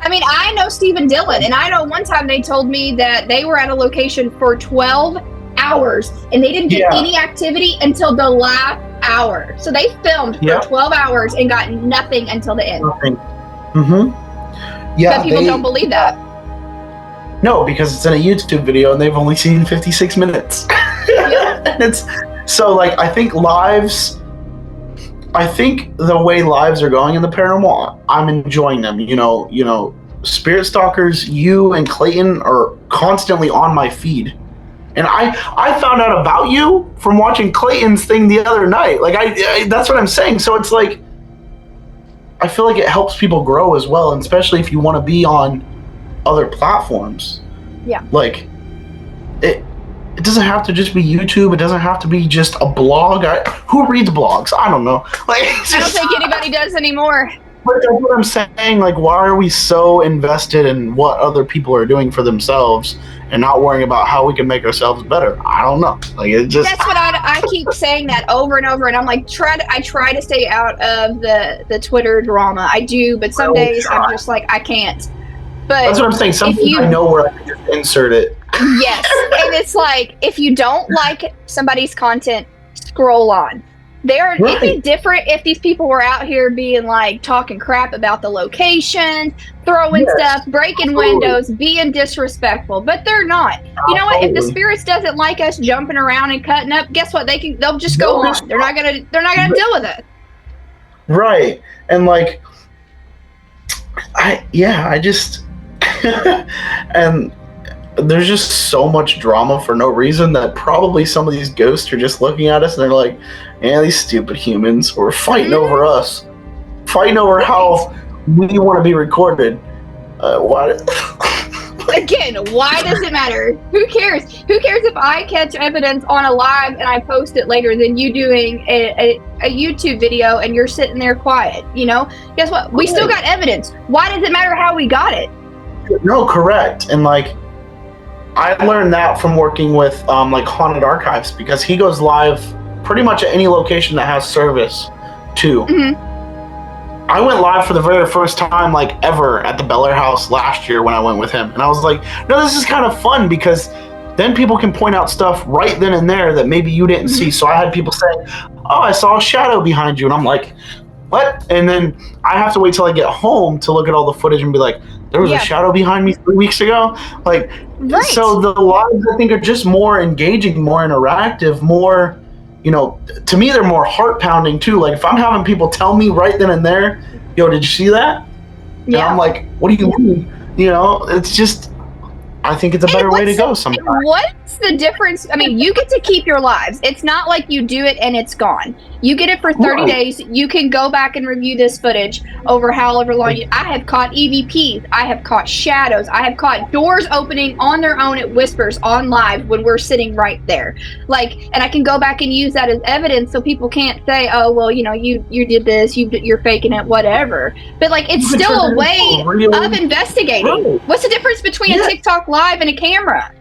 I mean, I know Stephen Dillon, and I know one time they told me that they were at a location for 12 hours and they didn't get any activity until the last hour. So they filmed for 12 hours and got nothing until the end. Yeah, but people don't believe that. No, because it's in a YouTube video and they've only seen 56 minutes. And it's so I think the way lives are going in the paranormal, I'm enjoying them. Spirit Stalkers, you and Clayton are constantly on my feed. And I found out about you from watching Clayton's thing the other night. Like, that's what I'm saying. So it's like, I feel like it helps people grow as well, and especially if you want to be on other platforms. Yeah. Like, it doesn't have to just be YouTube. It doesn't have to be just a blog. Who reads blogs? I don't know. Like, I don't think anybody does anymore. But that's what I'm saying. Like, why are we so invested in what other people are doing for themselves and not worrying about how we can make ourselves better? I don't know. Like, it just. That's what I keep saying that over and over, and I'm like, I try to stay out of the Twitter drama. I do, but some days I'm just like, I can't. But that's what I'm saying. Sometimes I know where I can just insert it. Yes, and it's like, if you don't like somebody's content, scroll on. It'd be different if these people were out here being like talking crap about the location, throwing stuff, breaking windows, being disrespectful, but they're not. You know what? If the spirits doesn't like us jumping around and cutting up, guess what? They'll just go on. They're not gonna deal with it. Right. And like, I just and there's just so much drama for no reason that probably some of these ghosts are just looking at us and they're like, yeah, these stupid humans were fighting over us. Fighting over how we want to be recorded. What? Again, why does it matter? Who cares? Who cares if I catch evidence on a live and I post it later than you doing a YouTube video and you're sitting there quiet, you know? Guess what? We still got evidence. Why does it matter how we got it? No, correct. And like, I learned that from working with like Haunted Archives, because he goes live pretty much at any location that has service too. Mm-hmm. I went live for the very first time like ever at the Bel Air House last year when I went with him, and I was like, no, this is kind of fun because then people can point out stuff right then and there that maybe you didn't see. So I had people saying, oh, I saw a shadow behind you, and I'm like, what? And then I have to wait till I get home to look at all the footage and be like, there was a shadow behind me 3 weeks ago. Like, so the lives, I think, are just more engaging, more interactive, more, you know, to me, they're more heart pounding too. Like, if I'm having people tell me right then and there, yo, did you see that? Yeah. And I'm like, what do you mean? You know, it's just, I think it's a better way to go sometimes. What's the difference? I mean, you get to keep your lives. It's not like you do it and it's gone. You get it for 30 days. You can go back and review this footage over however long. I have caught EVPs. I have caught shadows. I have caught doors opening on their own at whispers on live when we're sitting right there. Like, and I can go back and use that as evidence so people can't say, oh, well, you know, you did this, you're faking it, whatever. But like, it's still a way of investigating. Right. What's the difference between a TikTok live and a camera?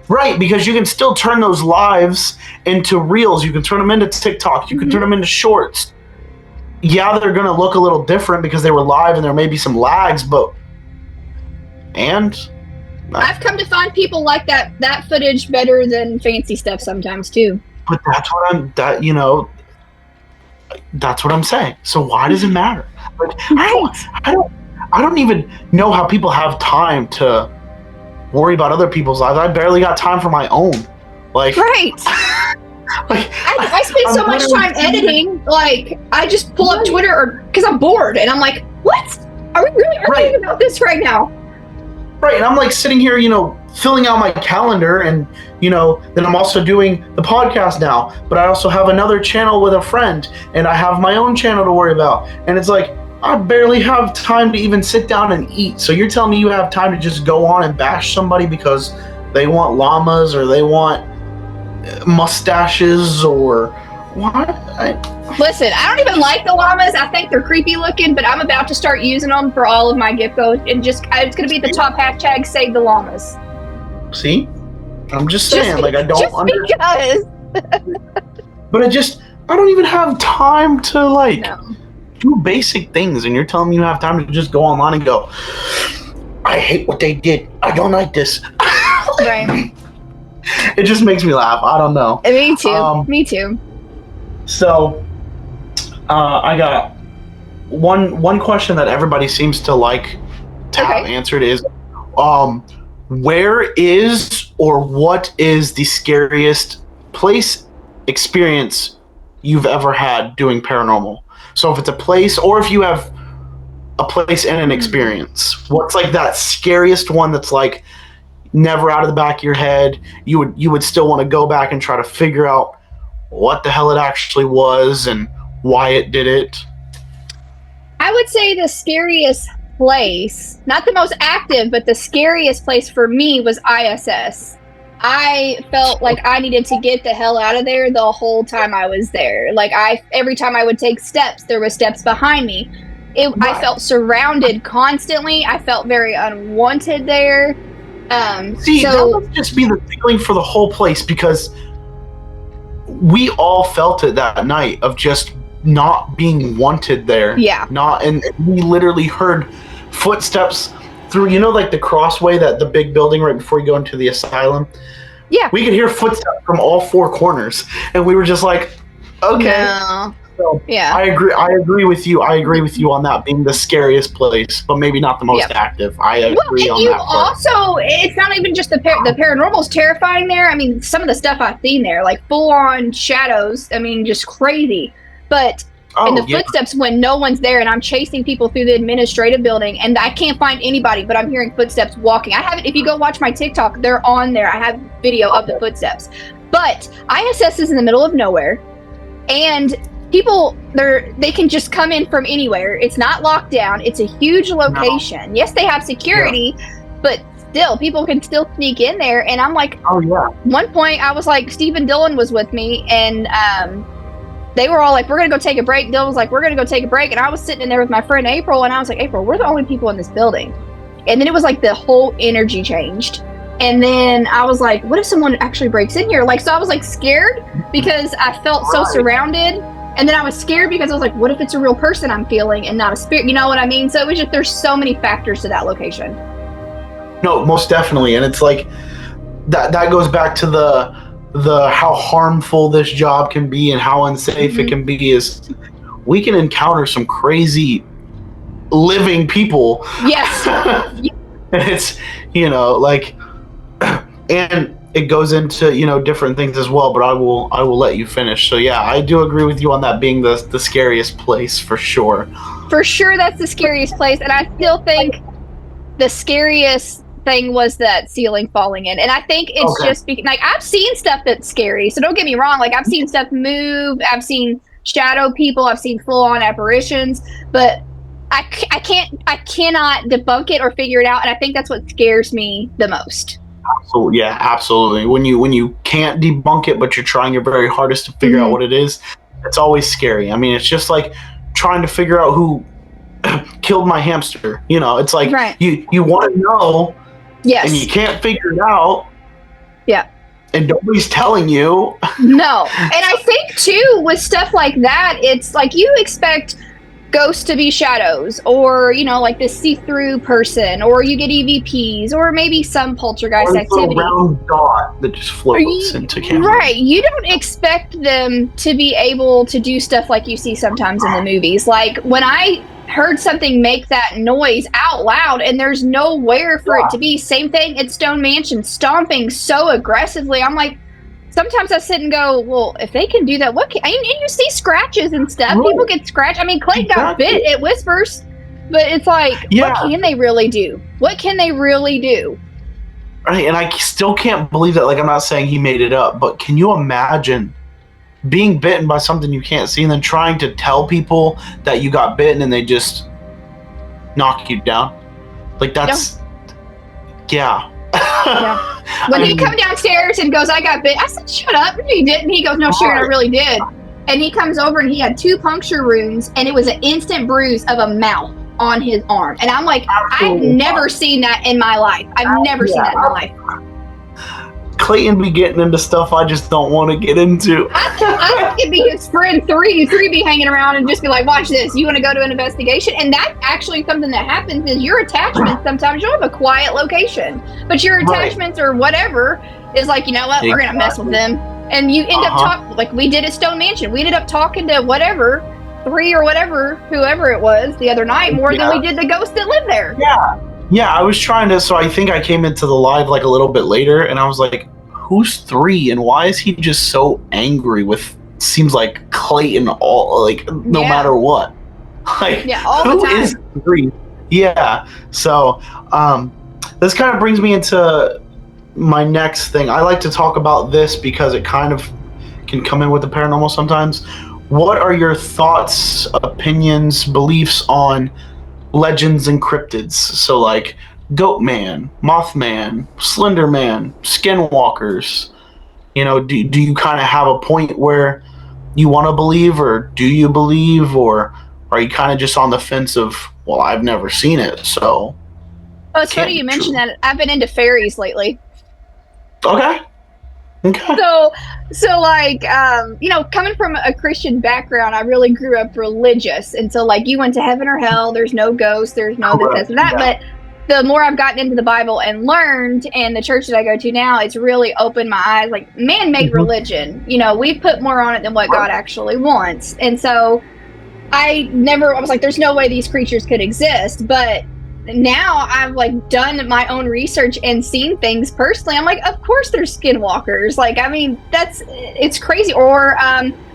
Right, because you can still turn those lives into reels. You can turn them into TikTok. You can turn them into shorts. Yeah, they're going to look a little different because they were live and there may be some lags, but... I've come to find people like that footage better than fancy stuff sometimes, too. But that's what that's what I'm saying. So why does it matter? Like, I don't even know how people have time to worry about other people's lives. I barely got time for my own. Like, right. Like, I spend so much time editing. Like, I just pull up Twitter because I'm bored, and I'm like, what? Are we really arguing about this right now? Right, and I'm like sitting here, you know, filling out my calendar, and you know, then I'm also doing the podcast now. But I also have another channel with a friend, and I have my own channel to worry about. And it's like, I barely have time to even sit down and eat. So you're telling me you have time to just go on and bash somebody because they want llamas or they want mustaches or what? Listen, I don't even like the llamas. I think they're creepy looking, but I'm about to start using them for all of my gift codes, and just it's going to be at the top hashtag save the llamas. See? I'm just saying, like, I don't understand. But I don't even have time to, like... No. Do basic things, and you're telling me you have time to just go online and go, I hate what they did. I don't like this. Right. It just makes me laugh. I don't know. Me too. Me too. So, I got one question that everybody seems to like to have answered is, where is or what is the scariest place experience you've ever had doing paranormal? So if it's a place, or if you have a place and an experience. What's like that scariest one that's like never out of the back of your head? You would still want to go back and try to figure out what the hell it actually was and why it did it. I would say the scariest place, not the most active, but the scariest place for me was ISS. I felt like I needed to get the hell out of there the whole time I was there. Like every time I would take steps, there were steps behind me. I felt surrounded constantly. I felt very unwanted there. That would just be the feeling for the whole place, because we all felt it that night of just not being wanted there. Yeah. And we literally heard footsteps through, like the crossway, that the big building right before you go into the asylum. Yeah. We could hear footsteps from all four corners, and we were just like, okay. No. So yeah. I agree with you. I agree with you on that being the scariest place, but maybe not the most active. I agree on that part. Also, it's not even just the paranormal's terrifying there. I mean, some of the stuff I've seen there, like full-on shadows, I mean, just crazy. But in the footsteps when no one's there, and I'm chasing people through the administrative building, and I can't find anybody, but I'm hearing footsteps walking. I have it. If you go watch my TikTok, they're on there. I have video of the footsteps. But ISS is in the middle of nowhere, and people, they can just come in from anywhere. It's not locked down. It's a huge location. No. Yes, they have security, but still, people can still sneak in there. And I'm like, one point I was like, Steve and Dylan was with me, and they were all like, we're going to go take a break. Dylan was like, we're going to go take a break. And I was sitting in there with my friend April, and I was like, April, we're the only people in this building. And then it was like the whole energy changed. And then I was like, what if someone actually breaks in here? Like, so I was like scared because I felt so surrounded. And then I was scared because I was like, what if it's a real person I'm feeling and not a spirit? You know what I mean? So it was just, there's so many factors to that location. No, most definitely. And it's like, that goes back to the how harmful this job can be and how unsafe it can be. Is we can encounter some crazy living people. Yes. And it's, like, and it goes into, different things as well, but I will let you finish. So yeah, I do agree with you on that being the scariest place for sure. For sure, that's the scariest place. And I still think the scariest thing was that ceiling falling in. And I think it's just like, I've seen stuff that's scary. So don't get me wrong. Like, I've seen stuff move. I've seen shadow people. I've seen full on apparitions, but I cannot debunk it or figure it out. And I think that's what scares me the most. Absolutely. Yeah, absolutely. When you can't debunk it, but you're trying your very hardest to figure out what it is, it's always scary. I mean, it's just like trying to figure out who killed my hamster. It's like you want to know, and you can't figure it out. Yeah. And nobody's telling you. No. And I think too, with stuff like that, it's like you expect ghosts to be shadows, or like this see-through person, or you get EVPs, or maybe some poltergeist activity. A round dot that just floats into camera. Right. You don't expect them to be able to do stuff like you see sometimes in the movies. Like when I heard something make that noise out loud, and there's nowhere for it to be. Same thing at Stone Mansion, stomping so aggressively. I'm like, sometimes I sit and go, well, if they can do that, and you see scratches and stuff. Right. People get scratched. I mean, Clay got bit. It whispers, but it's like, what can they really do? What can they really do? Right, and I still can't believe that. Like, I'm not saying he made it up, but can you imagine being bitten by something you can't see and then trying to tell people that you got bitten and they just knock you down? Like, that's... Yeah. When he come downstairs and goes, I got bit, I said, shut up. No, you didn't. He goes, no, Sharon, I really did. And he comes over and he had 2 puncture wounds, and it was an instant bruise of a mouth on his arm. And I'm like, I've never seen that in my life. I've never seen that in my life. Clayton be getting into stuff I just don't want to get into. I could be his friend 3 be hanging around and just be like, watch this, you want to go to an investigation? And that's actually something that happens is your attachments, sometimes you'll have a quiet location, but your attachments or whatever is like, you know what, we're going to mess with them. And you end up talking, like we did at Stone Mansion. We ended up talking to whatever, 3 or whatever, whoever it was the other night, more than we did the ghost that lived there. Yeah, I was trying to, so I think I came into the live like a little bit later, and I was like, who's 3 and why is he just so angry with, seems like Clayton all, like, no matter what? Like, all the time. Who is Greece? Yeah. So this kind of brings me into my next thing. I like to talk about this because it kind of can come in with the paranormal sometimes. What are your thoughts, opinions, beliefs on legends and cryptids? So like Goat Man, Mothman, Slender Man, Skinwalkers. You know, do you kind of have a point where you want to believe, or do you believe, or are you kind of just on the fence of, well, I've never seen it, so... Oh, it's funny you mentioned that. I've been into fairies lately. Okay. So like, you know, coming from a Christian background, I really grew up religious. And so like, you went to heaven or hell, there's no ghosts, there's no this and that. Yeah. But the more I've gotten into the Bible and learned, and the church that I go to now, it's really opened my eyes. Like, man-made religion, you know, we put more on it than what God actually wants. And so I was like, there's no way these creatures could exist. But now I've like done my own research and seen things personally. I'm like, of course there's skinwalkers. Like, I mean, it's crazy. Or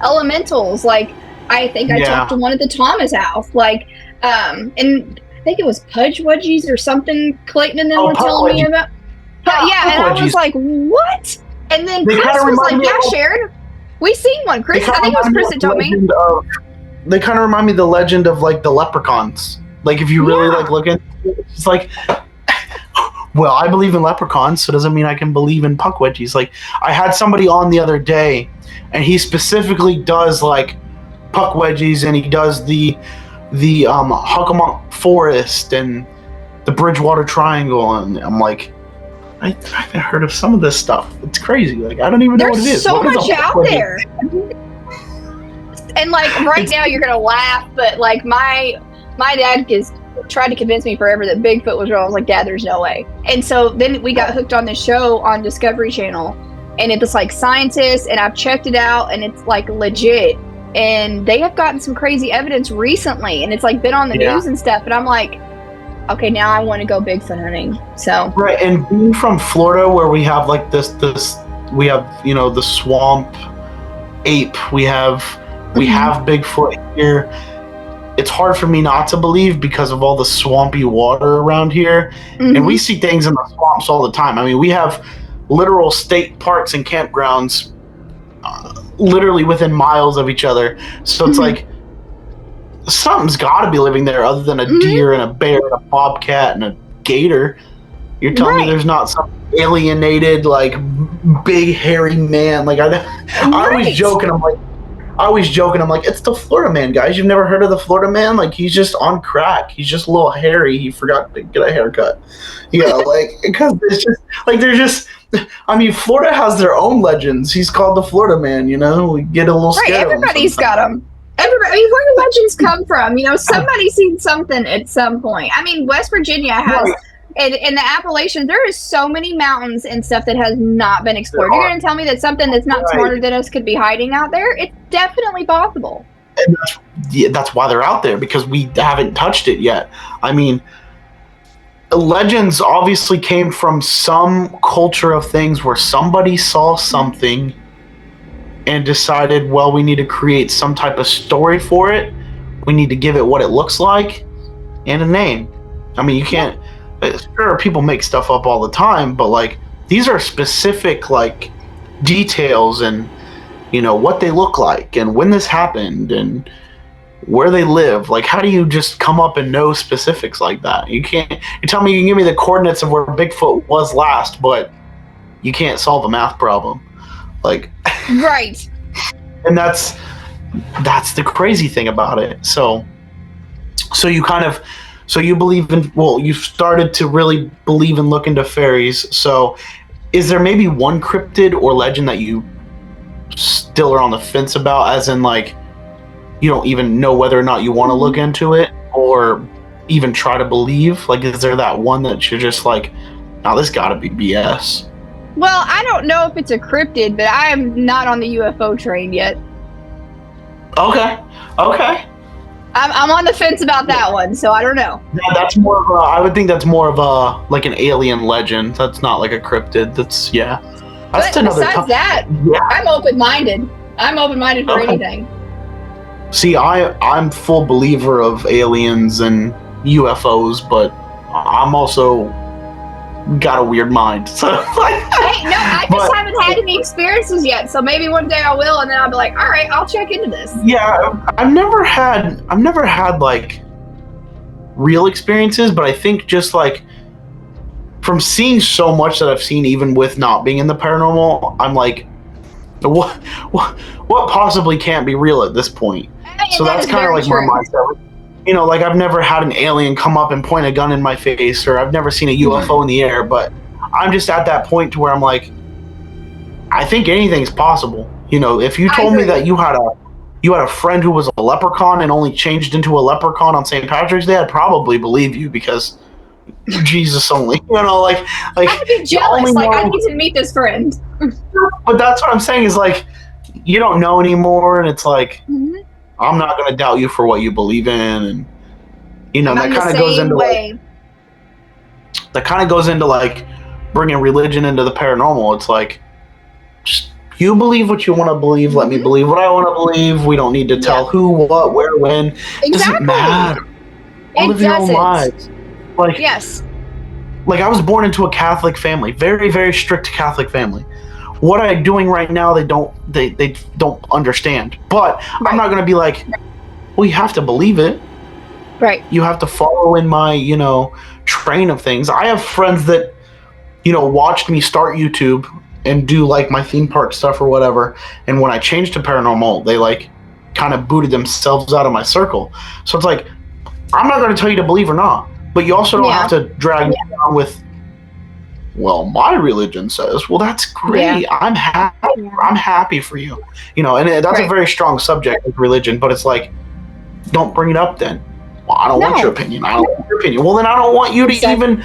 elementals. Like, I think I talked to one at the Thomas house. Like, and I think it was Pudge Wedgies or something Clayton and them were telling me about. Yeah, and I was like, what? And then Chris was like, yeah, Sharon, we seen one. Chris, I think it was Chris that told me. They kind of remind me of the legend of like the leprechauns. Like, if you really like look at it, it's like, well, I believe in leprechauns, so doesn't mean I can believe in puck wedgies. Like, I had somebody on the other day, and he specifically does like puck wedgies, and he does the Hockomock Forest and the Bridgewater Triangle, and I'm like, I haven't heard of some of this stuff. It's crazy. Like, I don't even know what it is. There's so much out there. And like right now you're gonna laugh, but like my dad is tried to convince me forever that Bigfoot was real. I was like, Dad, there's no way. And so then we got hooked on this show on Discovery Channel, and it's like scientists, and I've checked it out, and it's like legit. And they have gotten some crazy evidence recently, and it's like been on the news and stuff. And I'm like, okay, now I want to go Bigfoot hunting. So right, and being from Florida, where we have like this, we have, you know, the swamp ape, we have Bigfoot here. It's hard for me not to believe because of all the swampy water around here, and we see things in the swamps all the time. I mean, we have literal state parks and campgrounds literally within miles of each other. So it's like something's got to be living there other than a deer and a bear and a bobcat and a gator. You're telling me there's not some alienated, like, big hairy man? Like, I always joke, and I'm like, it's the Florida man, guys. You've never heard of the Florida man? Like, he's just on crack. He's just a little hairy. He forgot to get a haircut. You know, like, because it's just, like, they're just, I mean, Florida has their own legends. He's called the Florida man, you know? We get a little scared. Right, everybody's got them. Everybody, I mean, where do legends come from? You know, somebody's seen something at some point. I mean, West Virginia has, in the Appalachians, there is so many mountains and stuff that has not been explored. You're going to tell me that something that's not smarter than us could be hiding out there? It's definitely possible. And that's why they're out there, because we haven't touched it yet. I mean, legends obviously came from some culture of things where somebody saw something and decided, well, we need to create some type of story for it. We need to give it what it looks like and a name. I mean, you can't... Sure, people make stuff up all the time, but like, these are specific like details, and you know what they look like, and when this happened, and where they live. Like, how do you just come up and know specifics like that? You can't. You tell me you can give me the coordinates of where Bigfoot was last, but you can't solve a math problem. Like, right. And that's the crazy thing about it. So you kind of. So you believe in, well, you've started to really believe and look into fairies. So is there maybe one cryptid or legend that you still are on the fence about, as in like you don't even know whether or not you want to look into it or even try to believe? Like, is there that one that you're just like, oh, this gotta be BS? Well, I don't know if it's a cryptid, but I am not on the UFO train yet. Okay. I'm on the fence about that one, so I don't know. Yeah, that's more of a, I would think that's more of a, like an alien legend. That's not like a cryptid. That's, yeah. That's but besides that, I'm open-minded. I'm open-minded for anything. See, I'm full believer of aliens and UFOs, but I'm also got a weird mind. So I just haven't had any experiences yet. So maybe one day I will, and then I'll be like, all right, I'll check into this. Yeah, I've never had like real experiences, but I think just like from seeing so much that I've seen, even with not being in the paranormal, I'm like, what possibly can't be real at this point? So that's kind of like my mindset. You know, like I've never had an alien come up and point a gun in my face, or I've never seen a UFO in the air, but I'm just at that point to where I'm like, I think anything's possible. You know, if you told me that you had a friend who was a leprechaun and only changed into a leprechaun on St. Patrick's Day, I'd probably believe you because Jesus only. You know, like I'd be jealous. Like I need to meet this friend. But that's what I'm saying is like, you don't know anymore, and it's like, I'm not going to doubt you for what you believe in, and you know that kind of goes into like bringing religion into the paranormal. It's like, just you believe what you want to believe. Let me believe what I want to believe. We don't need to tell who, what, where, when. It doesn't matter. Live your own lives. Like like I was born into a Catholic family, very, very strict Catholic family. What I'm doing right now, they don't understand. But I'm not going to be like, well, you have to believe it. Right. You have to follow in my, you know, train of things. I have friends that, you know, watched me start YouTube and do like my theme park stuff or whatever. And when I changed to paranormal, they like kind of booted themselves out of my circle. So it's like, I'm not going to tell you to believe or not, but you also don't have to drag me down with, well, my religion says, well, that's great. I'm happy for you. You know, and that's a very strong subject with religion, but it's like, don't bring it up then. Well, I don't want your opinion. I don't want your opinion. Well, then I don't want you to even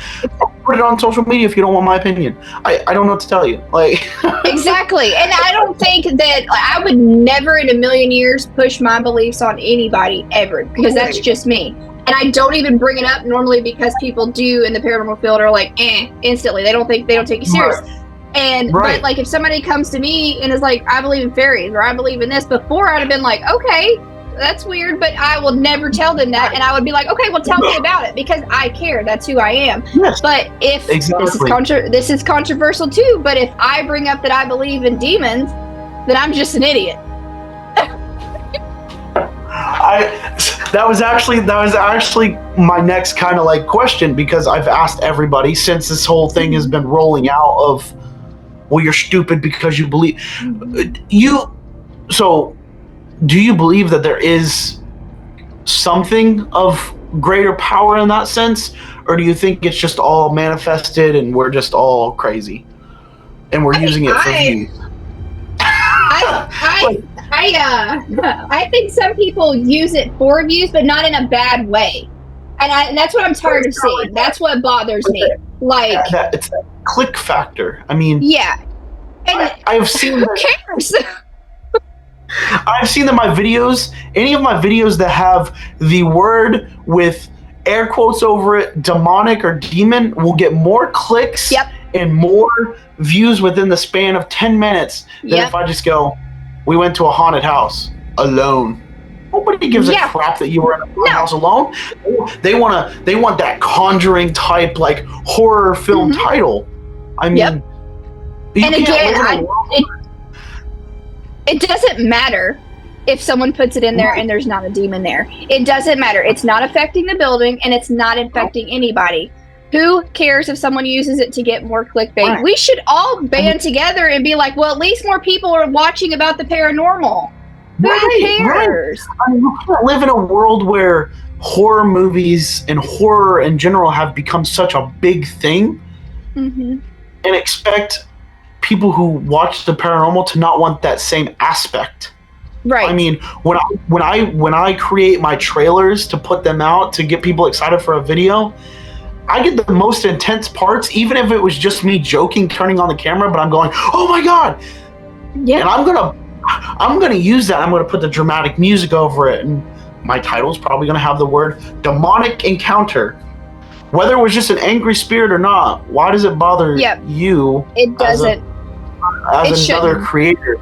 put it on social media if you don't want my opinion. I don't know what to tell you. Like Exactly. And I don't think that I would never in a million years push my beliefs on anybody ever, because that's just me. And I don't even bring it up normally because people do in the paranormal field are like, instantly. They don't take you serious. And but like if somebody comes to me and is like, I believe in fairies or I believe in this, before I'd have been like, okay, that's weird, but I will never tell them that. And I would be like, okay, well, tell me about it because I care. That's who I am. Yes. But if this is controversial too, but if I bring up that I believe in demons, then I'm just an idiot. That was actually my next kind of like question, because I've asked everybody since this whole thing has been rolling out of, well, you're stupid because you believe so do you believe that there is something of greater power in that sense, or do you think it's just all manifested and we're just all crazy and we're using it for views? I think some people use it for views, but not in a bad way, and that's what I'm tired of seeing. That's what bothers me. Like it's that click factor. I mean, and I've seen. Who cares? I've seen that my videos, any of my videos that have the word with air quotes over it, demonic or demon, will get more clicks and more views within the span of 10 minutes than if I just go, we went to a haunted house alone. Nobody gives a crap that you were in a haunted house alone. They want that Conjuring type like horror film title. I mean, and again, it doesn't matter if someone puts it in there and there's not a demon there. It doesn't matter. It's not affecting the building and it's not affecting anybody. Who cares if someone uses it to get more clickbait? Right. We should all band together and be like, well, at least more people are watching about the paranormal. Who cares? Right. I mean, we can't live in a world where horror movies and horror in general have become such a big thing and expect people who watch the paranormal to not want that same aspect. Right. I mean, when I create my trailers to put them out to get people excited for a video, I get the most intense parts, even if it was just me joking, turning on the camera, but I'm going, oh my God. Yeah. And I'm gonna use that. I'm gonna put the dramatic music over it, and my title's probably gonna have the word demonic encounter. Whether it was just an angry spirit or not, why does it bother you? It doesn't. As another creator.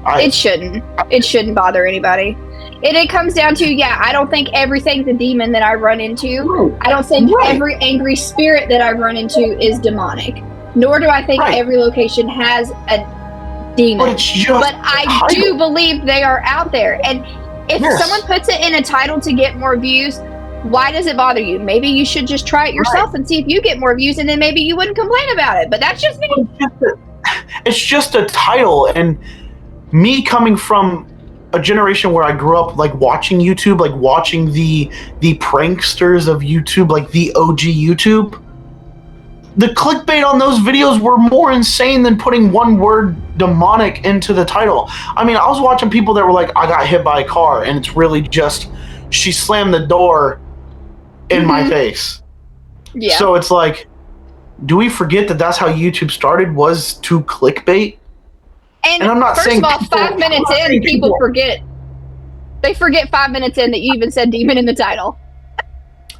It shouldn't. It shouldn't bother anybody. it comes down to, I don't think everything's a demon that I run into. I don't think every angry spirit that I run into is demonic. Nor do I think every location has a demon. But I do believe they are out there. And if someone puts it in a title to get more views, why does it bother you? Maybe you should just try it yourself and see if you get more views, and then maybe you wouldn't complain about it. But that's just me. It's just a title, and me coming from a generation where I grew up like watching YouTube, like watching the pranksters of YouTube, like the OG YouTube. The clickbait on those videos were more insane than putting one word demonic into the title. I mean, I was watching people that were like, I got hit by a car, and it's really just she slammed the door in my face. Yeah. So it's like, do we forget that that's how YouTube started, was to clickbait? And I'm not saying, first of all, 5 minutes in, people forget. They forget 5 minutes in that you even said demon in the title.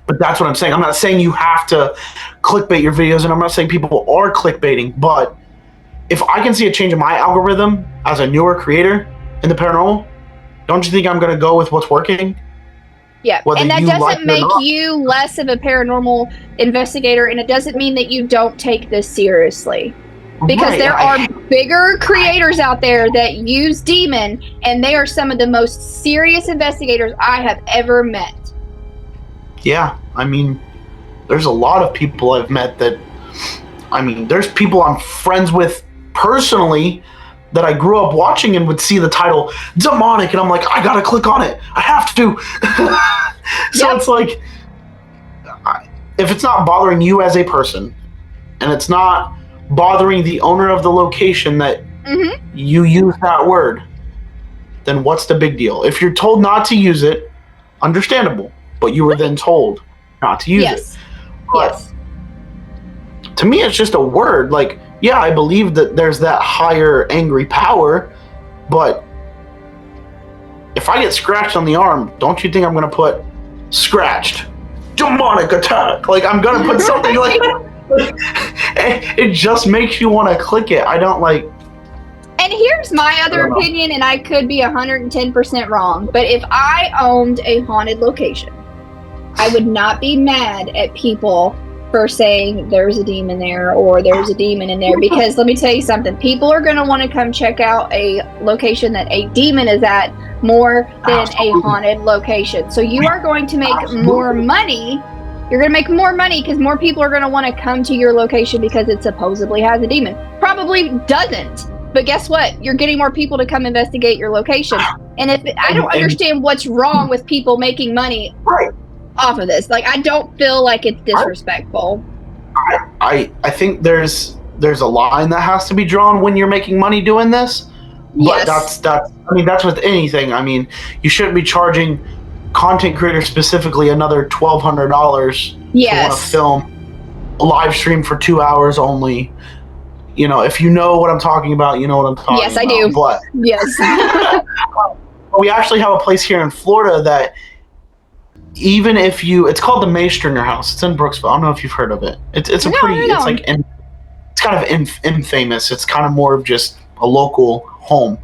But that's what I'm saying. I'm not saying you have to clickbait your videos, and I'm not saying people are clickbaiting, but if I can see a change in my algorithm as a newer creator in the paranormal, don't you think I'm going to go with what's working? Yeah, and that doesn't make you less of a paranormal investigator, and it doesn't mean that you don't take this seriously. Because there are bigger creators out there that use demon, and they are some of the most serious investigators I have ever met. Yeah, I mean, there's a lot of people I've met that, I mean, there's people I'm friends with personally that I grew up watching and would see the title demonic, and I'm like, I gotta click on it. I have to. So it's like, if it's not bothering you as a person, and it's not bothering the owner of the location that you use that word, then what's the big deal? If you're told not to use it, understandable, but you were then told not to use it. But to me, it's just a word. Like, yeah, I believe that there's that higher angry power, but if I get scratched on the arm, don't you think I'm going to put scratched, demonic attack? Like, I'm going to put something like it just makes you want to click it. I don't like. And here's my other opinion, and I could be 110% wrong, but if I owned a haunted location, I would not be mad at people for saying there's a demon there or there's a demon in there, because let me tell you something, people are going to want to come check out a location that a demon is at more than a haunted location. So you are going to make more money. You're going to make more money because more people are going to want to come to your location because it supposedly has a demon. Probably doesn't. But guess what? You're getting more people to come investigate your location. And I don't understand what's wrong with people making money off of this. Like, I don't feel like it's disrespectful. I think there's a line that has to be drawn when you're making money doing this. But that's with anything. I mean, you shouldn't be charging content creators specifically another $1,200 to want to film a live stream for 2 hours only. You know, if you know what I'm talking about, you know what I'm talking about. Yes, I do. But we actually have a place here in Florida that even if it's called the Maystringer House. It's in Brooksville. I don't know if you've heard of it. It's kind of infamous. It's kind of more of just a local home.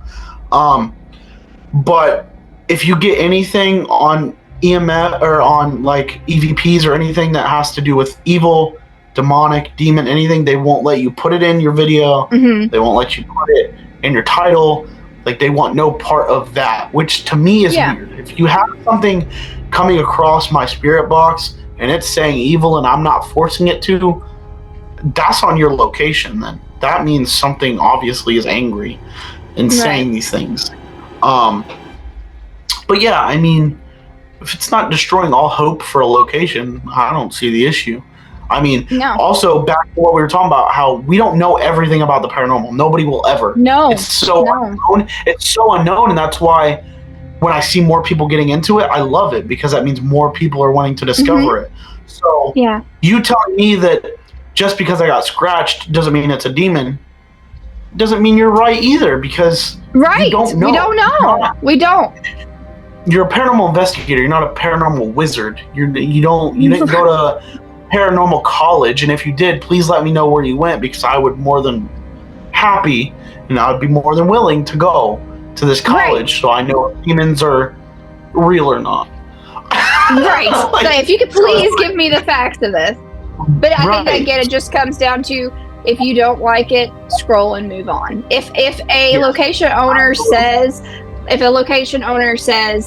But if you get anything on EMF or on like EVPs or anything that has to do with evil, demonic, demon, anything, they won't let you put it in your video. They won't let you put it in your title. Like, they want no part of that, which to me is weird. If you have something coming across my spirit box and it's saying evil and I'm not forcing it to, that's on your location then. That means something obviously is angry and saying these things. But yeah, I mean, if it's not destroying all hope for a location, I don't see the issue. I mean, also back to what we were talking about, how we don't know everything about the paranormal. Nobody will ever. It's so unknown. It's so unknown, and that's why when I see more people getting into it, I love it, because that means more people are wanting to discover it. So you telling me that just because I got scratched doesn't mean it's a demon doesn't mean you're right either, because you don't know. We don't know. We don't. You're a paranormal investigator. You're not a paranormal wizard. You didn't go to paranormal college, and if you did, please let me know where you went, because I would more than happy, and I would be more than willing to go to this college so I know if demons are real or not. Right. Like, so if you could please give me the facts of this. But I think, again, it just comes down to, if you don't like it, scroll and move on. If a location owner says,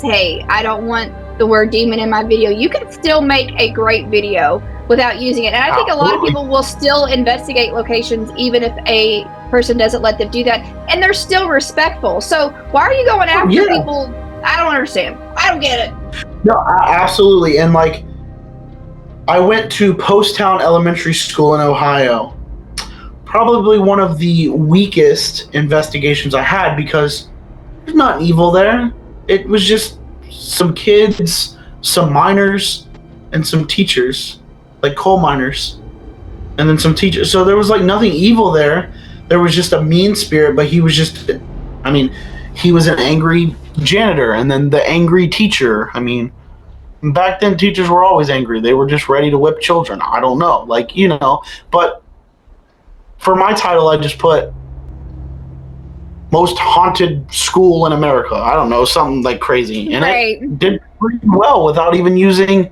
hey, I don't want the word demon in my video, you can still make a great video without using it. And I think a lot of people will still investigate locations even if a person doesn't let them do that, and they're still respectful. So why are you going after people? I don't understand. I don't get it. No, absolutely. And like, I went to Poasttown Elementary School in Ohio. Probably one of the weakest investigations I had, because there's not evil there. It was just some kids, some miners, and some teachers, like coal miners, and then some teachers. So there was like nothing evil there. There was just a mean spirit, but he was just, I mean, he was an angry janitor, and then the angry teacher. I mean, back then teachers were always angry. They were just ready to whip children. I don't know, like, you know, but for my title, I just put most haunted school in America. I don't know, something like crazy. And it did pretty well without even using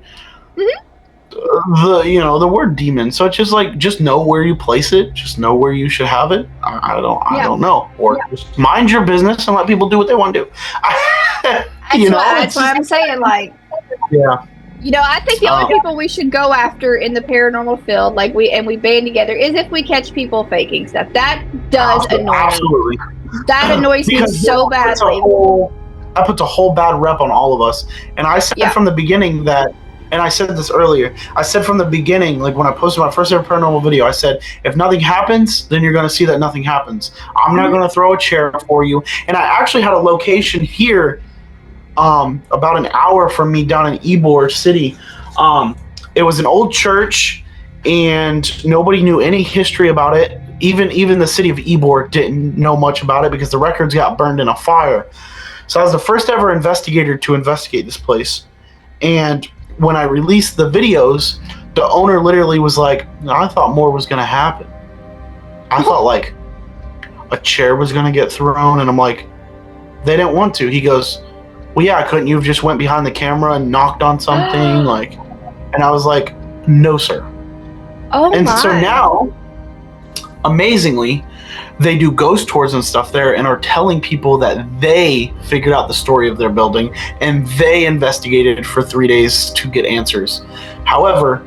the word demon. So it's just like, just know where you place it. Just know where you should have it. I don't know. Or just mind your business and let people do what they want to do. That's what I'm saying. Like, I think the only people we should go after in the paranormal field, like we band together, is if we catch people faking stuff. That does annoy me. That annoys me so badly. That puts a whole bad rep on all of us. And I said from the beginning that, and I said this earlier, I said from the beginning, like when I posted my first ever paranormal video, I said, if nothing happens, then you're going to see that nothing happens. I'm not going to throw a chair for you. And I actually had a location here about an hour from me down in Ybor City. It was an old church, and nobody knew any history about it. Even the city of Ybor didn't know much about it because the records got burned in a fire. So I was the first ever investigator to investigate this place. And when I released the videos, the owner literally was like, I thought more was going to happen. I thought like a chair was going to get thrown. And I'm like, they didn't want to. He goes, well, yeah, couldn't you have just went behind the camera and knocked on something? Like, and I was like, no, sir. So now, amazingly, they do ghost tours and stuff there and are telling people that they figured out the story of their building and they investigated for 3 days to get answers. However,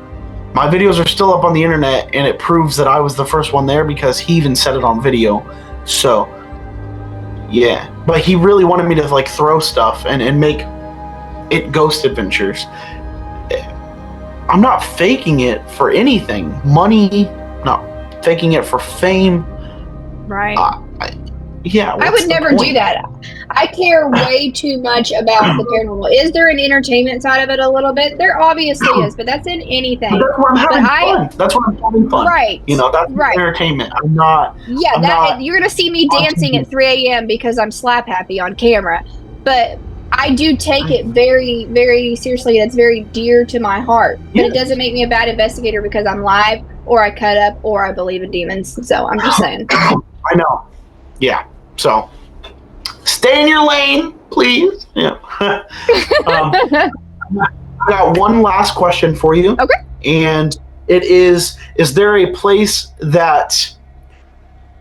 my videos are still up on the internet, and it proves that I was the first one there because he even said it on video. So, yeah. But he really wanted me to like throw stuff and make it ghost adventures. I'm not faking it for anything. Money, not faking it for fame. Right. I would never do that. I care way too much about the paranormal. Is there an entertainment side of it a little bit? There obviously is, but that's in anything. But that's where I'm having fun. That's where I'm having fun. Right. That's entertainment. I'm not. Yeah, you're going to see me dancing at 3 a.m. because I'm slap happy on camera. But I do take it very, very seriously. That's very dear to my heart. But it doesn't make me a bad investigator because I'm live, or I cut up, or I believe in demons. So I'm just saying. I know. Yeah. So stay in your lane, please. Yeah. I got one last question for you. Okay. And it is there a place that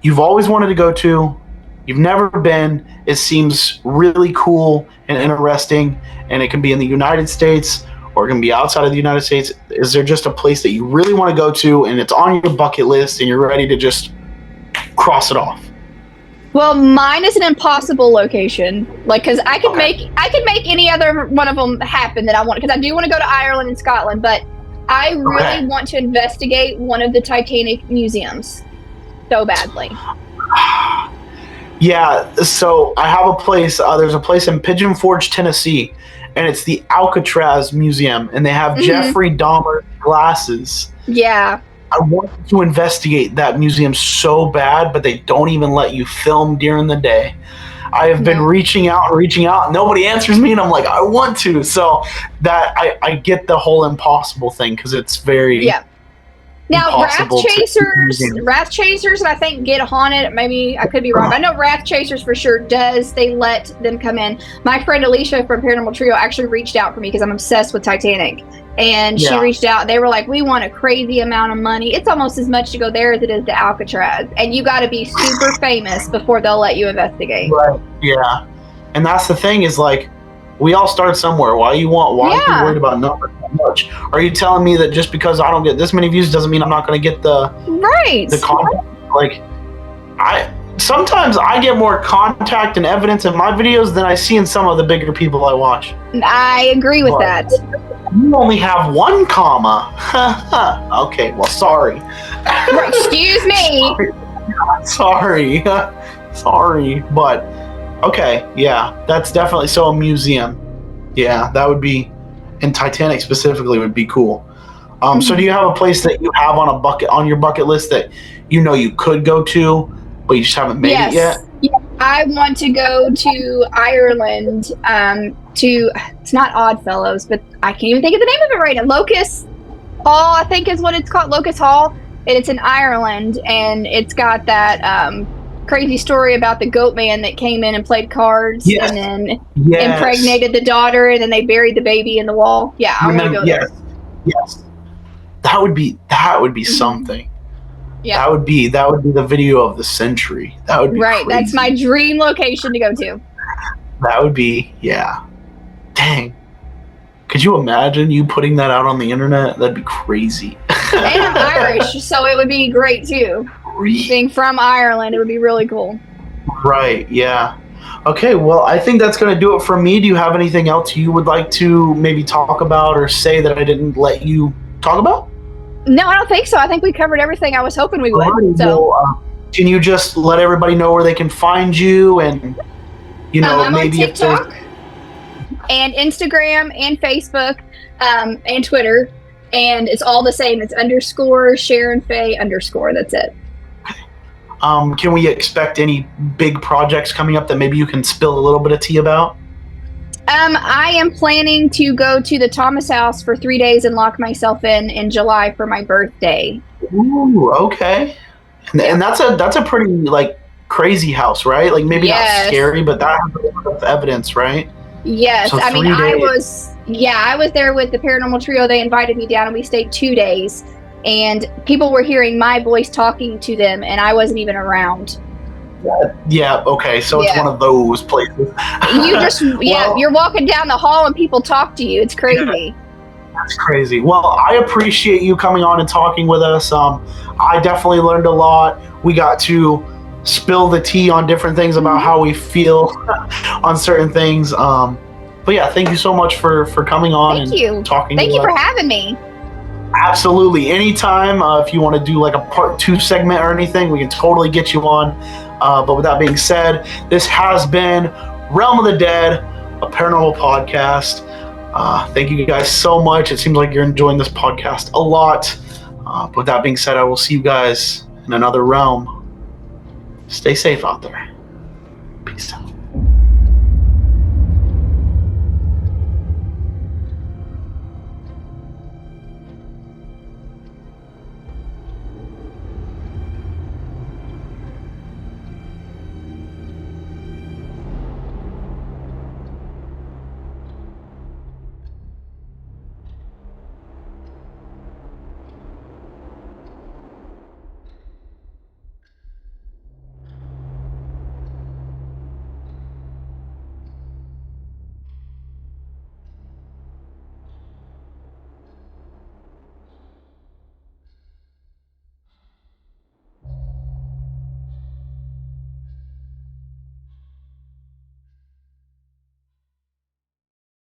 you've always wanted to go to, you've never been, it seems really cool and interesting, and it can be in the United States or it can be outside of the United States? Is there just a place that you really want to go to and it's on your bucket list and you're ready to just cross it off? Well, mine is an impossible location, like, because I could make any other one of them happen that I want, because I do want to go to Ireland and Scotland, but I really want to investigate one of the Titanic museums so badly. Yeah, so I have a place. There's a place in Pigeon Forge, Tennessee, and it's the Alcatraz Museum, and they have Jeffrey Dahmer glasses. Yeah. I want to investigate that museum so bad, but they don't even let you film during the day. I have been reaching out, and nobody answers me, and I'm like, I want to. So that I get the whole impossible thing, because it's very Now, Wrath Chasers, I think get haunted. Maybe I could be wrong. I know Wrath Chasers for sure does. They let them come in. My friend Alicia from Paranormal Trio actually reached out for me because I'm obsessed with Titanic. And she reached out. They were like, we want a crazy amount of money. It's almost as much to go there as it is to Alcatraz. And you got to be super famous before they'll let you investigate. Right. Yeah. And that's the thing is like, we all start somewhere. Why are you worried about numbers that much? Are you telling me that just because I don't get this many views doesn't mean I'm not going to get the content? Like, sometimes I get more contact and evidence in my videos than I see in some of the bigger people I watch. I agree with that. You only have 1 comma. Okay, well, sorry. Excuse me. Sorry, but. Okay, yeah, that's definitely so. A museum, yeah, that would be, and Titanic specifically would be cool. So do you have a place that you have on your bucket list that you know you could go to, but you just haven't made it yet? Yeah, I want to go to Ireland. It's not Oddfellows, but I can't even think of the name of it right now. Locust Hall, I think is what it's called. Locust Hall, and it's in Ireland, and it's got that crazy story about the goat man that came in and played cards and then impregnated the daughter, and then they buried the baby in the wall. Yeah, I want to go there. Yes, that would be something. Yeah, that would be the video of the century. That would be right. Crazy. That's my dream location to go to. That would be Dang, could you imagine you putting that out on the internet? That'd be crazy. And I'm Irish, so it would be great too. Being from Ireland, it would be really cool. Right, yeah. Okay, well, I think that's going to do it for me. Do you have anything else you would like to maybe talk about or say that I didn't let you talk about? No, I don't think so. I think we covered everything I was hoping we would. Right, so, well, can you just let everybody know where they can find you and, I'm maybe on TikTok and Instagram and Facebook and Twitter, and it's all the same. It's _ Sharon Faye _ That's it. Can we expect any big projects coming up that maybe you can spill a little bit of tea about? I am planning to go to the Thomas house for 3 days and lock myself in July for my birthday. Ooh, okay. And that's a pretty like crazy house, right? Like maybe not scary, but that has a lot of evidence, right? Yes. So I mean, I was there with the Paranormal Trio. They invited me down and we stayed 2 days. And people were hearing my voice talking to them, and I wasn't even around. Yeah, okay, so it's one of those places. You just, you're walking down the hall and people talk to you. It's crazy. That's crazy. Well, I appreciate you coming on and talking with us. I definitely learned a lot. We got to spill the tea on different things about how we feel on certain things. But yeah, thank you so much for coming on talking. Thank you for having me. Absolutely. Anytime, if you want to do like a part 2 segment or anything, we can totally get you on. But with that being said, this has been Realm of the Dead, a paranormal podcast. Thank you guys so much. It seems like you're enjoying this podcast a lot. But with that being said, I will see you guys in another realm. Stay safe out there. Peace out.